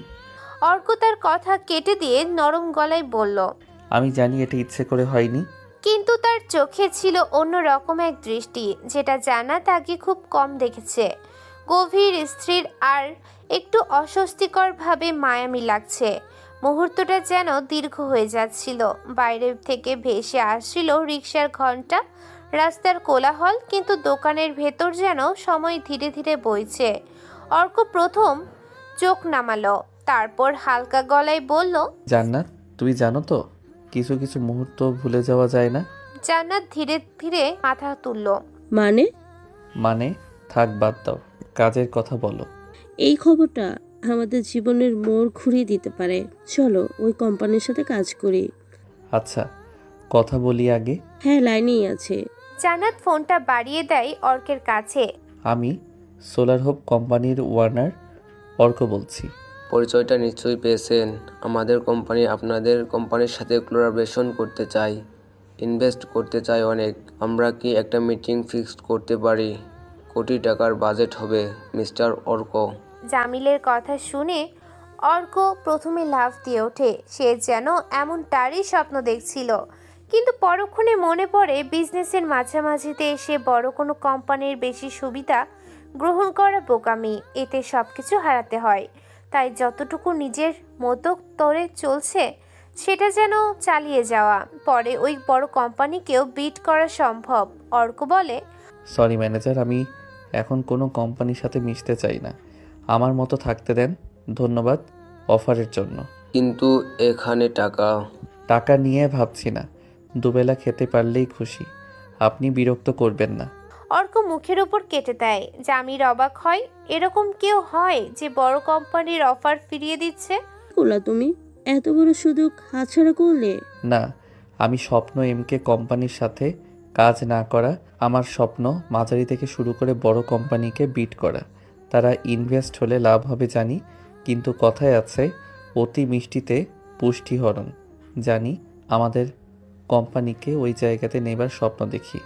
অর্ক তার কথা কেটে দিয়ে নরম গলায় বলল, আমি জানি এটা ইচ্ছে করে হয়নি। কিন্তু তার চোখে ছিল অন্য রকম এক দৃষ্টি, যেটা জান্নাত আগে খুব কম দেখেছে। গভীর, স্থির আর একটু অস্বস্তিকরভাবে মায়ামি লাগছে। মুহূর্তটা যেন দীর্ঘ হয়ে যাচ্ছিল। বাইরে থেকে ভেসে আসছিল রিকশার ঘন্টা, রাস্তার কোলাহল, কিন্তু দোকানের ভেতর যেন সময় ধীরে ধীরে বইছে। অর্ক প্রথম চোখ নামালো, তারপর হালকা গলায় বলল, জান্নাত, তুমি জানো তো, কিছু কিছু মুহূর্ত ভুলে যাওয়া যায় না। জান্নাত ধীরে ধীরে মাথা তুলল। মানে থাক, বাদ দাও, কাজের কথা বলো। এই খবরটা আমাদের জীবনের মোড় ঘুরিয়ে দিতে পারে। চলো ওই কোম্পানির সাথে কাজ করি। আচ্ছা, কথা বলি আগে। হ্যাঁ, লাইনেই আছে। জান্নাত ফোনটা বাড়িয়ে দেয় অর্কের কাছে। আমি সোলার হোপ কোম্পানির ওয়ার্নার অর্ক বলছি। পরিচয়টা নিশ্চয়ই পেয়েছেন। আমাদের কোম্পানি আপনাদের কোম্পানির সাথে কোলাবোরেশন করতে চাই, ইনভেস্ট করতে চাই অনেক। আমরা কি একটা মিটিং ফিক্সড করতে পারি? কোটি টাকার বাজেট হবে মিস্টার অর্ক। জামিলের কথা শুনে অর্ক প্রথমে লাফ দিয়ে ওঠে। সে যেন এমনটারই স্বপ্ন দেখছিল, কিন্তু পরক্ষণে মনে পড়ে বিজনেসের মাঝামাঝিতে এসে বড় কোনো কোম্পানির বেশি সুবিধা গ্রহণ করা বোকামি, এতে সব কিছু হারাতে হয়। তাই যতটুকু নিজের মতো করে চলছে সেটা যেন চালিয়ে যাওয়া, পরে ওই বড় কোম্পানিকেও বিট করা সম্ভব। অর্ক বলে, সরি ম্যানেজার, আমি এখন কোনো কোম্পানির সাথে মিশতে চাই না। আমার মতো থাকতে দেন। ধন্যবাদ অফারের জন্য। কিন্তু এখানে টাকা। টাকা নিয়ে ভাবছি না, দুবেলা খেতে পারলেই খুশি। আপনি বিরক্ত করবেন না। অর্ক মুখের উপর কেটে দেয়। জামির অবাক হয়, এরকম কেউ হয় যে বড় কোম্পানির অফার ফিরিয়ে দিচ্ছে? করলা তুমি এত বড় সুযোগ হাতছাড়া করলে? না, আমি স্বপ্ন এমকে কোম্পানির সাথে কাজ না করা। আমার স্বপ্ন মাঝারি থেকে শুরু করে বড় কোম্পানিকে বিট করা। তারা ইনভেস্ট হলে লাভ হবে জানি, কিন্তু কথায় আছে অতি মিষ্টিতে পুষ্টিহরণ। জানি আমাদের কোম্পানিকে ওই জায়গাতে নেবার স্বপ্ন দেখি।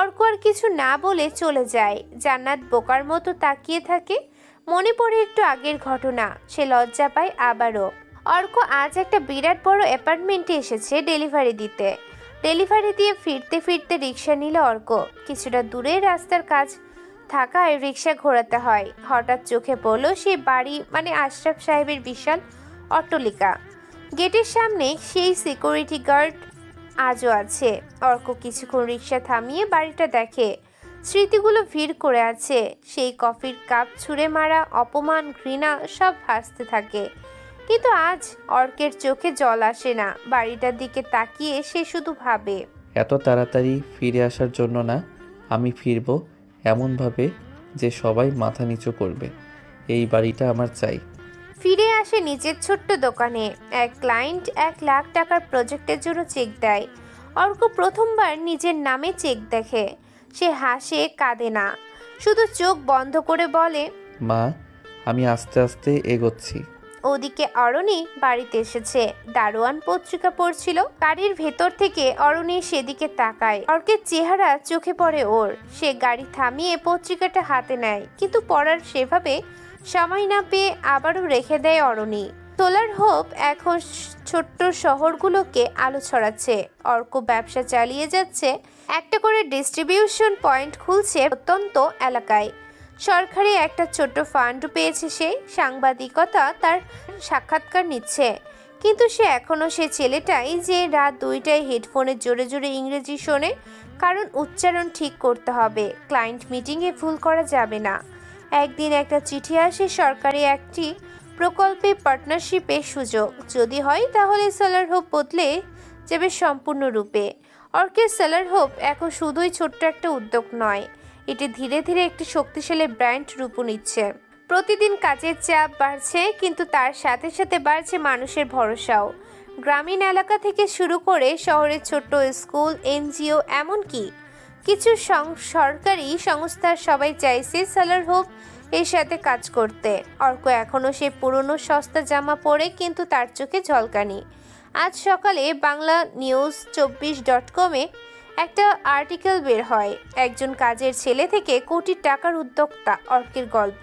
অর্ক আর কিছু না বলে চলে যায়। জান্নাত বোকার মতো তাকিয়ে থাকে। মনে পড়ে একটু আগের ঘটনা। সে লজ্জা পায় আবারও। অর্ক আজ একটা বিরাট বড় অ্যাপার্টমেন্টে এসেছে ডেলিভারি দিতে। ডেলিভারি দিয়ে ফিরতে ফিরতে রিক্সা নিল অর্ক। কিছুটা দূরে রাস্তার কাজ থাকায় রিক্সা ঘোরাতে হয়। হঠাৎ চোখে পড়ল সেই বাড়ি, মানে আশরাফ সাহেবের বিশাল অট্টালিকা। গেটের সামনে সেই সিকিউরিটি গার্ড আজও আছে। অর্ক কিছুক্ষণ রিক্সা থামিয়ে বাড়িটা দেখে। স্মৃতিগুলো ভিড় করে আছে। সেই কফির কাপ ছুঁড়ে মারা, অপমান, ঘৃণা সব ভাসতে থাকে। কিন্তু আজ অর্কের চোখে জল আসে না। বাড়িটার দিকে তাকিয়ে সে শুধু ভাবে, এত তাড়াতাড়ি ফিরে আসার জন্য না, আমি ফিরব এমনভাবে যে সবাই মাথা নিচু করবে। এই বাড়িটা আমার চাই। ফিরে আসে নিজের ছোট্ট দোকানে। এক ক্লায়েন্ট 1 লাখ টাকার প্রজেক্টের জন্য চেক দেয়। অর্ক প্রথমবার নিজের নামে চেক দেখে। সে হাসে, কাঁদে না, শুধু চোখ বন্ধ করে বলে, মা, আমি আস্তে আস্তে এগোচ্ছি। ওদিকে অরণি বাড়িতে এসেছে। দারোয়ান পত্রিকা পড়ছিল। গাড়ির ভেতর থেকে অরণি সেদিকে তাকায়। অর্কের চেহারা চোখে পড়ে ওর। সে গাড়ি থামিয়ে পত্রিকাটা হাতে নেয়, কিন্তু পড়ার সেভাবে সময় না পেয়ে আবারও রেখে দেয় অরণি। সোলার হোপ এখন ছোট্ট শহরগুলোকে আলো ছড়াচ্ছে। অর্ক ব্যবসা চালিয়ে যাচ্ছে। একটা করে ডিস্ট্রিবিউশন পয়েন্ট খুলছে প্রত্যন্ত এলাকায়। সরকারি একটা ছোট্ট ফান্ড পেয়েছে সে। সাংবাদিকতা তার সাক্ষাৎকার নিচ্ছে। কিন্তু সে এখনও সে ছেলেটাই যে রাত 2টায় হেডফোনে জোরে জোরে ইংরেজি শোনে, কারণ উচ্চারণ ঠিক করতে হবে। ক্লায়েন্ট মিটিংয়ে ভুল করা যাবে না। একদিন একটা চিঠি আসে সরকারি একটি প্রকল্পে পার্টনারশিপের সুযোগ। যদি হয় তাহলে সোলার হোপ বদলে যাবে সম্পূর্ণরূপে। অর্কের সোলার হোপ এখন শুধুই ছোট্ট একটা উদ্যোগ নয়, এটি ধীরে ধীরে একটি শক্তিশালী ব্র্যান্ড রূপ নিচ্ছে। প্রতিদিন কাজের চাপ বাড়ছে, কিন্তু তার সাথে সাথে বাড়ছে মানুষের ভরসাও। গ্রামীণ এলাকা থেকে শুরু করে শহরের ছোট্ট স্কুল, এনজিও, এমনকি কিছু সরকারি সংস্থার সবাই চাইছে সোলার হোপ এর সাথে কাজ করতে। অর্ক এখনও সে পুরনো সস্তা জামা পরে, কিন্তু তার চোখে ঝলকানি। আজ সকালে বাংলা নিউজ 24.com-এ একটা আর্টিকেল বের হয়। একজন কাজের ছেলে থেকে কোটি টাকার উদ্যোক্তা অর্কের গল্প।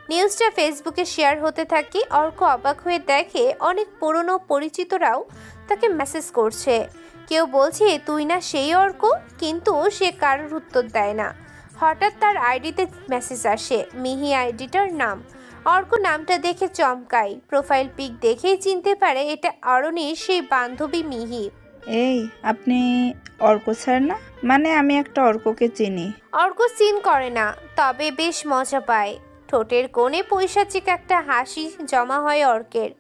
নিউজটা ফেসবুকে শেয়ার হতে থাকে। অর্ক অবাক হয়ে দেখে অনেক পুরনো পরিচিতরাও তাকে মেসেজ করছে। কেউ বলছে তুই না সেই অর্ক, কিন্তু সে কারোর উত্তর দেয় না। হঠাৎ তার আইডিতে মেসেজ আসে, মিহি আইডিটার নাম। অর্ক নামটা দেখে চমকায়। প্রোফাইল পিক দেখেই চিনতে পারে এটা অরণির সেই বান্ধবী মিহি। এই, আপনি অর্ক স্যার না? মানে আমি একটা অর্ককে চিনি। অর্ক সিন করে না, তবে বেশ মজা পায়। ঠোঁটের কোণে পৈশাচিক একটা হাসি জমা হয় অর্কের।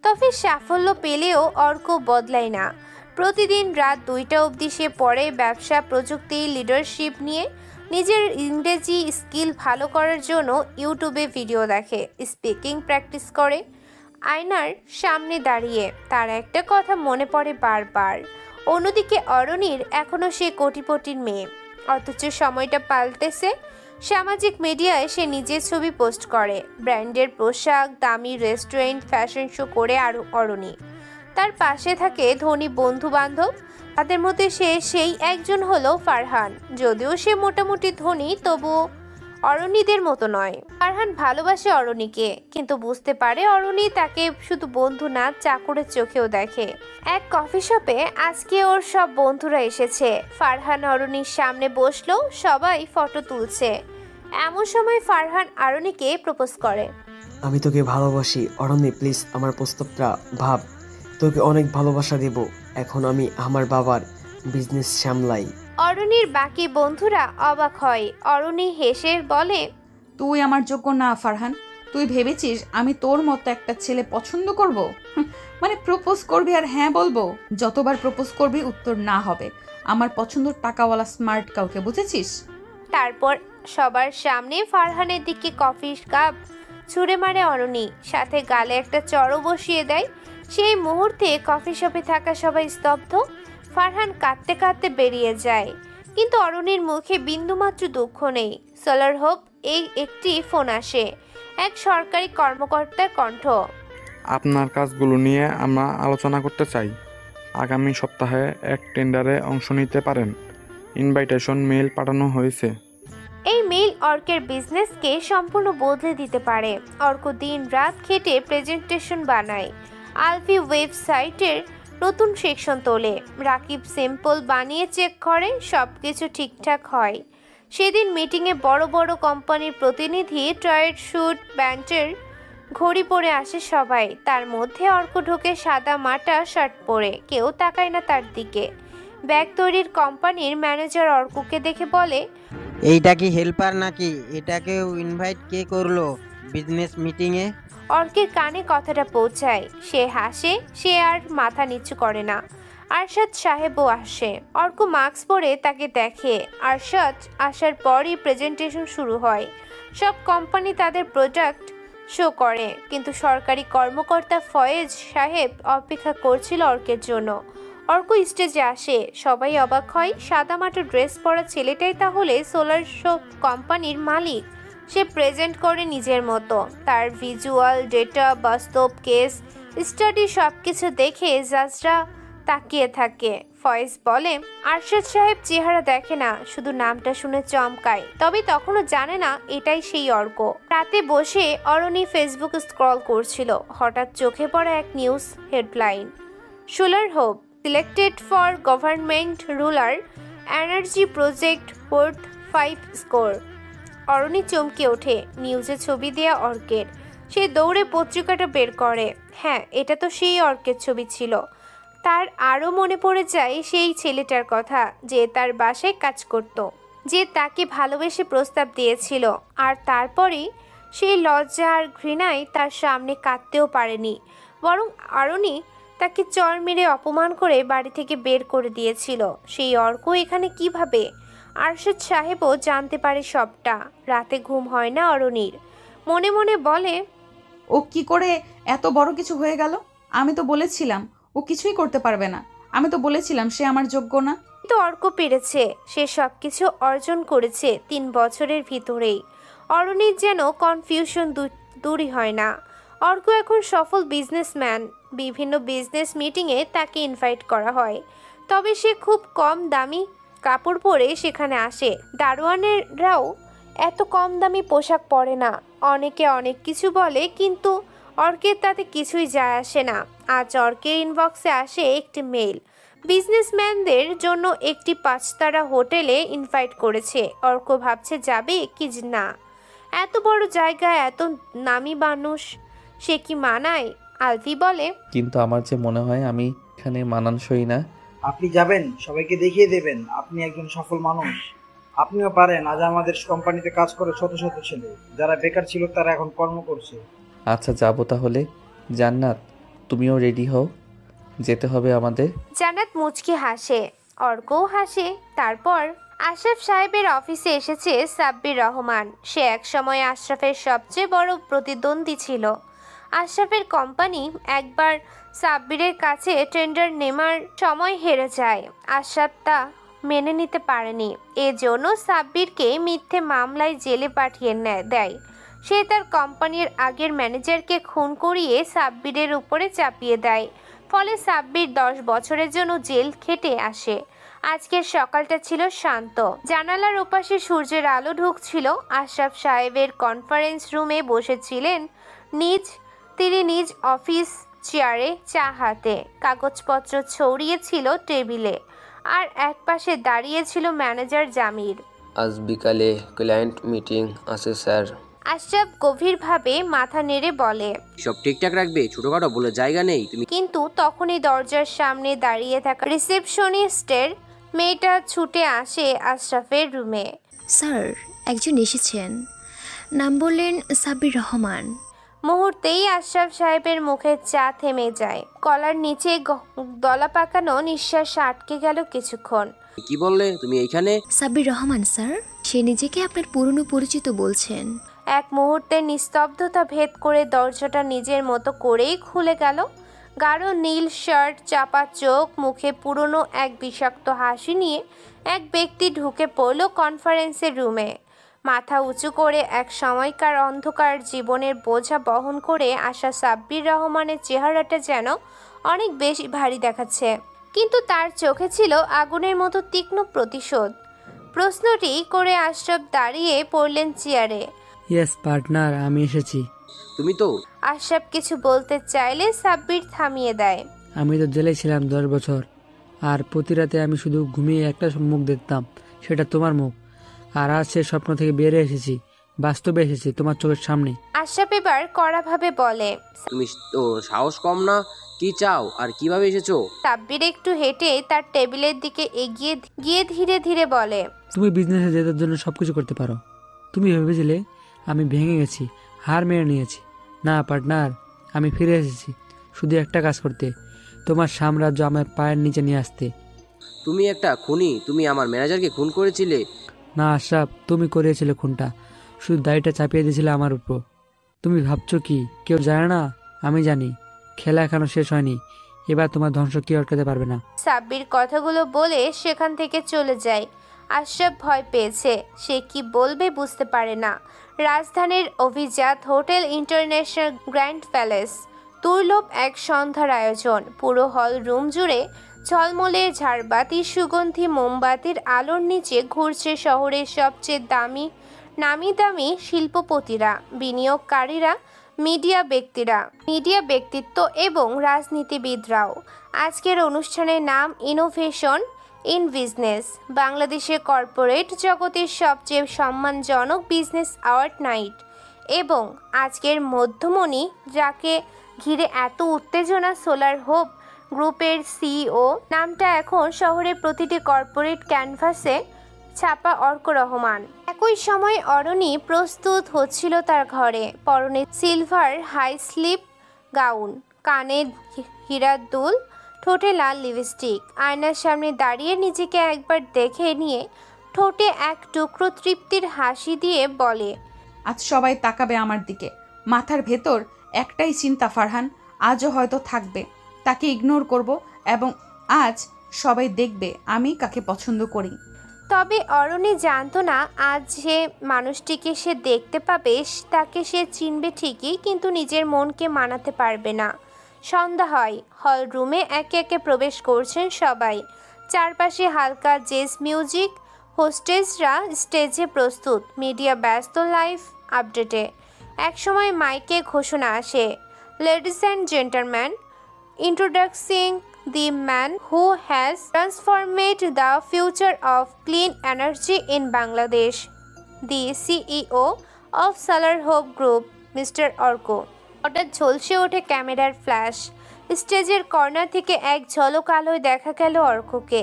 তবে সাফল্য পেলেও অর্ক বদলায় না। প্রতিদিন রাত 2টা অবধি সে পড়ে ব্যবসা, প্রযুক্তি, লিডারশিপ নিয়ে। নিজের ইংরেজি স্কিল ভালো করার জন্য ইউটিউবে ভিডিও দেখে, স্পিকিং প্র্যাকটিস করে। আয়নার সামনে দাঁড়িয়ে তার একটা কথা মনে পড়ে বারবার। অন্যদিকে অরণির এখনও সে কোটিপতির মেয়ে, অথচ সময়টা পাল্টেছে। সামাজিক মিডিয়ায় সে নিজের ছবি পোস্ট করে, ব্র্যান্ডের পোশাক, দামি রেস্টুরেন্ট, ফ্যাশন শো করে। আর অরণি, তার পাশে থাকে ধনী বন্ধু বান্ধব। তাদের মধ্যে সেই একজন হলো ফারহান। যদিও সে মোটামুটি ধনী, তবুও অরণিদের মতো নয়। ফারহান ভালোবাসে অরণিকে, কিন্তু বুঝতে পারে অরণি তাকে শুধু বন্ধু না, চাকরের চোখেও দেখে। এক কফি শপে আজকে ওর সব বন্ধুরা এসেছে। ফারহান অরণির সামনে বসলো, সবাই ফটো তুলছে। এমন সময় ফারহান অরণিকে প্রপোজ করে। আমি তোকে ভালোবাসি অরণ্যে, প্লিজ আমার প্রস্তাবটা ভাব। তোকে অনেক ভালোবাসা দেব। এখন আমি আমার বাবার বিজনেস সামলাই। অরণির বাকি বন্ধুরা অবাক হয়। অরণি হেসে বলে, তুই আমার যোগ্য না ফারহান। তুই ভেবেছিস আমি তোর মতো একটা ছেলে পছন্দ করব? মানে প্রপোজ করবি আর হ্যাঁ বলবো? যতবার প্রপোজ করবি উত্তর না হবে। আমার পছন্দ টাকাওয়ালা স্মার্ট কাউকে, বুঝেছিস? তারপর সবার সামনে ফারহানের দিকে কফির কাপ ছুঁড়ে মারে অরণি, সাথে গালে একটা চড়ও বসিয়ে দেয়। সেই মুহূর্তে কফি শপে থাকা সবাই স্তব্ধ। ফারহান কাঁদতে কাঁদতে বেরিয়ে যায়, কিন্তু অরণির মুখে বিন্দুমাত্র দুঃখ নেই। সোলার হোপ এই একটি ফোন আসে, এক সরকারি কর্মকর্তার কণ্ঠ। আপনার কাজগুলো নিয়ে আমরা আলোচনা করতে চাই। আগামী সপ্তাহে এক টেন্ডারে অংশ নিতে পারেন। ইনভাইটেশন মেইল পাঠানো হয়েছে। এই মেইল অর্কের বিজনেসকে সম্পূর্ণ বদলে দিতে পারে। অর্ক দিন রাত খেটে প্রেজেন্টেশন বানায়, আলফি ওয়েবসাইটের নতুন সেকশন তোলে, রাকিব সিম্পল বানিয়ে চেক করে, সব কিছু ঠিকঠাক হয়। সেদিন মিটিংয়ে বড় বড় কোম্পানির প্রতিনিধি ট্রায়েড স্যুট ব্যান্ডের ঘড়ি পরে আসে সবাই। তার মধ্যে অর্ক ঢোকে সাদা মাটা শার্ট পরে, কেউ তাকায় না তার দিকে। ব্যাগ তৈরির কোম্পানির ম্যানেজার অর্ককে দেখে বলে, এইটা কি হেল্পার নাকি? এটাকেও ইনভাইট কে করলো বিজনেস মিটিংয়ে? অর্কের কানে কথাটা পৌঁছায়, সে হাসে, সে আর মাথা নিচু করে না। আরশাদ সাহেবও আসে। অর্ক মাস্ক পরে তাকে দেখে। আরশাদ আসার পরই প্রেজেন্টেশন শুরু হয়। সব কোম্পানি তাদের প্রোডাক্ট শো করে, কিন্তু সরকারি কর্মকর্তা ফয়েজ সাহেব অপেক্ষা করছিল অর্কের জন্য। অর্ক স্টেজে আসে, সবাই অবাক হয়। সাদামাটা ড্রেস পরা ছেলেটাই তাহলে সোলার শো কোম্পানির মালিক। সে প্রেজেন্ট করে নিজের মতো, তার ভিজুয়াল, ডেটা, বাস্তব কেস স্টাডি সব কিছু দেখে জাজরা তাকিয়ে থাকে। ফয়েজ বলে, আরশাদ সাহেব চেহারা দেখে না, শুধু নামটা শুনে চমকায়, তবে তখনও জানে না এটাই সেই অর্ক। রাতে বসে অরণি ফেসবুক স্ক্রল করছিল, হঠাৎ চোখে পড়ে এক news headline, solar hope selected for government rural energy project worth 5 crore। অরণি চমকে ওঠে, নিউজে ছবি দেয়া অর্কের। সে দৌড়ে পত্রিকাটা বের করে। হ্যাঁ, এটা তো সেই অর্কের ছবি ছিল। তার আরও মনে পড়ে যায় সেই ছেলেটার কথা, যে তার বাসায় কাজ করত, যে তাকে ভালোবেসে প্রস্তাব দিয়েছিল। আর তারপরেই সেই লজ্জা আর ঘৃণায় তার সামনে কাঁদতেও পারেনি, বরং অরণি তাকে চড় মেরে অপমান করে বাড়ি থেকে বের করে দিয়েছিল। সেই অর্ক এখানে কিভাবে? আরশাদ সাহেবও জানতে পারে সবটা। রাতে ঘুম হয় না অরণির, মনে মনে বলে, ও কি করে এত বড় কিছু হয়ে গেল? আমি তো বলেছিলাম ও কিছুই করতে পারবে না। আমি তো বলেছিলাম সে আমার যোগ্য না। কিন্তু অর্ক পেরেছে, সে সব কিছু অর্জন করেছে 3 বছরের ভিতরেই। অরণির যেন কনফিউশন দূরই হয় না। অর্ক এখন সফল বিজনেসম্যান। বিভিন্ন বিজনেস মিটিংয়ে তাকে ইনভাইট করা হয়, তবে সে খুব কম দামি কাপড় পরে সেখানে আসে। দারোয়ানেরাও এত কম দামি পোশাক পরে না। অনেকে অনেক কিছু বলে, কিন্তু অর্কের তাতে কিছুই যায় আসে না। আজ অর্কের ইনবক্সে আসে একটি মেইল, বিজনেসম্যানদের জন্য একটি 5-তারা হোটেলে ইনভাইট করেছে। অর্ক ভাবছে যাবে কি না। এত বড় জায়গায় এত নামি মানুষ, সে কি মানায়? আলফি বলে, কিন্তু আমার যে মনে হয় আমি এখানে মানানসই না। আপনি যাবেন, সবাইকে দেখিয়ে দেবেন আপনি একজন সফল মানুষ। আপনিও পারেন। আজ আমাদের কোম্পানিতে কাজ করে শত শত ছেলে, যারা বেকার ছিল তারা এখন কর্ম করছে। আচ্ছা, যাবো তাহলে। জান্নাত, তুমিও রেডি হও, যেতে হবে আমাদের। জান্নাত মুচকি হাসে, অর্কও হাসে। তারপর আশরাফ সাহেবের অফিসে এসেছে সাব্বির রহমান। সে একসময় আশরাফের সবচেয়ে বড় প্রতিদ্বন্দ্বী ছিল। আশরাফের কোম্পানি একবার সাব্বিরের কাছে টেন্ডার নেওয়ার সময় হেরে যায়। আশরাফ তা মেনে নিতে পারেনি, এজন্য সাব্বিরকে মিথ্যে মামলায় জেলে পাঠিয়ে দেয়। সে তার কোম্পানির আগের ম্যানেজারকে খুন করিয়ে সাব্বিরের উপরে চাপিয়ে দেয়। ফলে সাব্বির 10 বছরের জন্য জেল খেটে আসে। আজকের সকালটা ছিল শান্ত। জানালার ওপাশে সূর্যের আলো ঢুকছিল। আশরাফ সাহেবের কনফারেন্স রুমে বসেছিলেন তিনি নিজ অফিস চেয়ারে, চা হাতে। কাগজপত্র ছড়িয়েছিল টেবিলে, আর একপাশে দাঁড়িয়েছিল ম্যানেজার জামির। আজ বিকালে ক্লায়েন্ট মিটিং আছে স্যার। আশরাফ গভীরভাবে মাথা নেড়ে বলে, সব ঠিকঠাক রাখবে, ছোটখাটো বলে জায়গা নেই তুমি। কিন্তু তখনই দরজার সামনে দাঁড়িয়ে থাকা রিসেপশনিস্টের মেয়েটা ছুটে আসে আশরাফের রুমে। স্যার, একজন এসেছেন। নাম বললেন সাব্বির রহমান। মুহূর্তেই আশরাফ সাহেবের মুখের চা থেমে যায়। গলার নিচে দলা পাকানো নিঃশ্বাস আটকে গেল কিছুক্ষণ। কি বললে তুমি এইখানে? সাব্বির রহমান স্যার, সে নিজেকে আপনার পুরনো পরিচিত বলছেন। এক মুহূর্তের নিস্তব্ধতা ভেদ করে দরজাটা নিজের মতো করেই খুলে গেল। গাঢ় নীল শার্ট, চাপা চোখ, মুখে পুরনো এক বিষাক্ত হাসি নিয়ে এক ব্যক্তি ঢুকে পড়ল কনফারেন্সের রুমে। মাথা উঁচু করে এক সময়কার অন্ধকার জীবনের বোঝা বহন করে আসা সাব্বির রহমানের চেহারাটা যেন অনেক বেশি ভারী দেখাচ্ছে, কিন্তু তার চোখে ছিল আগুনের মতো তীক্ষ্ণ প্রতিশোধ। প্রশ্নটি করে আশরাফ দাঁড়িয়ে পড়লেন চেয়ারে। ইয়েস পার্টনার, আমি এসেছি। তুমি তো? আশরাফ কিছু বলতে চাইলে সাব্বির থামিয়ে দেয়। আমি তো জেলে ছিলাম 10 বছর, আর প্রতি রাতে আমি শুধু ঘুমিয়ে একটা মুখ দেখতাম, সেটা তোমার মুখ। আর আজ সে স্বপ্ন থেকে বেরিয়ে এসেছি, বাস্তবে এসেছি তোমার চোখের সামনে। আশরাফ এবার কড়াভাবে বলে, তুমি তো সাহস কম না? কি চাও আর কিভাবে এসেছো? সাব্বির একটু হেঁটে তার টেবিলের দিকে এগিয়ে গিয়ে ধীরে ধীরে বলে, তুমি বিজনেসে জেতার জন্য সবকিছু করতে পারো। তুমি ভেবেছিলে আমি ভেঙে গেছি, হার মেনে নিয়েছি। না পার্টনার, আমি ফিরে এসেছি শুধু একটা কাজ করতে, তোমার সাম্রাজ্য আমার পায়ের নিচে নিয়ে আসতে। তুমি একটা খুনি, তুমি আমার ম্যানেজারকে খুন করেছিলে। না আশরাফ, তুমি করিয়েছিলে খুনটা, শুধু দায়টা চাপিয়ে দিয়েছিলে আমার উপর। তুমি ভাবছো কি কেউ জানে না? আমি জানি। খেলা এখনো শেষ হয়নি, এবার তোমার ধ্বংস কি আটকাতে পারবে না। সাব্বির কথাগুলো বলে সেখান থেকে চলে যায়। আশরাফ ভয় পেয়েছে, সে কি বলবে বুঝতে পারে না। রাজধানীর অভিজাত হোটেল ইন্টারন্যাশনাল গ্র্যান্ড প্যালেস, দুর্লভ এক সন্ধ্যার আয়োজন। পুরো হল রুম জুড়ে ঝলমলে ঝাড়বাতি, সুগন্ধি মোমবাতির আলোর নিচে ঘুরছে শহরের সবচেয়ে নামি দামি শিল্পপতিরা, বিনিয়োগকারীরা, মিডিয়া ব্যক্তিত্ব এবং রাজনীতিবিদরাও। আজকের অনুষ্ঠানের নাম ইনোভেশন ইন বিজনেস, বাংলাদেশের কর্পোরেট জগতের সবচেয়ে সম্মানজনক বিজনেস অ্যাওয়ার্ড নাইট। এবং আজকের মধ্যমণি, যাকে ঘিরে এত উত্তেজনা, সোলার হোপ গ্রুপের সিইও। নামটা এখন শহরের প্রতিটি কর্পোরেট ক্যানভাসে ছাপা অর্ক রহমান। একই সময় অরণি প্রস্তুত হচ্ছিল তার ঘরে, পরনে সিলভার হাই স্লিভ গাউন, কানে হীরার দুল, ঠোঁটে লাল লিপস্টিক। আয়নার সামনে দাঁড়িয়ে নিজেকে একবার দেখে নিয়ে ঠোঁটে এক টুকরো তৃপ্তির হাসি দিয়ে বলে, আজ সবাই তাকাবে আমার দিকে। মাথার ভেতর একটাই চিন্তা, ফারহান আজও হয়তো থাকবে। তাকে ইগনোর করব এবং আজ সবাই দেখবে আমি কাকে পছন্দ করি। তবে অরণি জানতো না আজ যে মানুষটিকে সে দেখতে পাবে তাকে সে চিনবে ঠিকই, কিন্তু নিজের মনকে মানাতে পারবে না। সন্ধ্যা হয়, হল রুমে একে একে প্রবেশ করছেন সবাই। চারপাশে হালকা জেজ মিউজিক, হোস্টেসরা স্টেজে প্রস্তুত, মিডিয়া ব্যস্ত লাইভ আপডেটে। একসময় মাইকে ঘোষণা আসে, ladies and gentleman, introducing the man who has transformed the future of clean energy in Bangladesh, the CEO of Solar Hope Group, Mr. Orko. হঠাৎ ঝলসে ওঠে ক্যামেরার ফ্ল্যাশ। স্টেজের কর্নার থেকে এক ঝলক আলোয় দেখা গেল অর্ককে,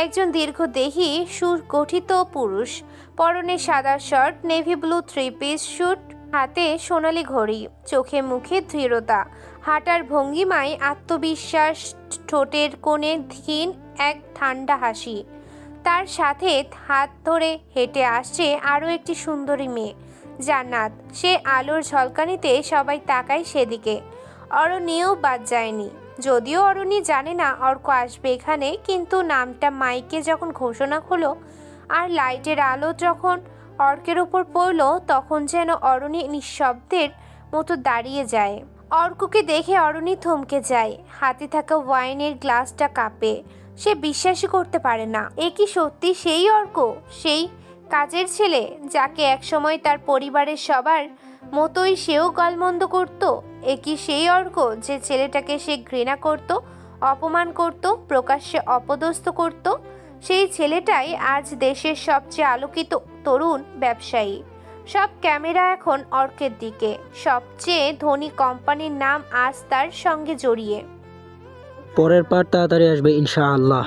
একজন দীর্ঘদেহী সুগঠিত পুরুষ, পরনে সাদা shirt, navy blue 3 piece suit, হাতে সোনালি ঘড়ি, চোখে মুখে দৃঢ়তা, হাঁটার ভঙ্গিমায় আত্মবিশ্বাস, ঠোঁটের কোণে ক্ষীণ এক ঠান্ডা হাসি। তার সাথে হাত ধরে হেঁটে আসছে আরও একটি সুন্দরী মেয়ে, জান্নাত। সে আলোর ঝলকানিতে সবাই তাকায় সেদিকে। অরণিও বাদ যায়নি, যদিও অরণি জানে না অর্ক আসবে এখানে, কিন্তু নামটা মাইকে যখন ঘোষণা হলো আর লাইটের আলো যখন অর্কের উপর পড়ল, তখন যেন অরণি নিঃশব্দের মতো দাঁড়িয়ে যায়। অর্ককে দেখে অরণি থমকে যায়, হাতে থাকা ওয়াইনের গ্লাসটা কাঁপে। সে বিশ্বাসই করতে পারে না, এ কি সত্যি সেই অর্ক, সেই কাজের ছেলে যাকে একসময় তার পরিবারের সবার মতোই সেও গালমন্দ করত? এ কি সেই অর্ক যে ছেলেটাকে সে ঘৃণা করত, অপমান করত, প্রকাশ্যে অপদস্থ করত? সেই ছেলেটাই আজ দেশের সবচেয়ে আলোকিত তরুণ ব্যবসায়ী। সব ক্যামেরা এখন অর্কের দিকে। সবচেয়ে ধনী কোম্পানির নাম আজ তার সঙ্গে জড়িয়ে। পরের পার্ট তাড়াতাড়ি আসবে ইনশাআল্লাহ।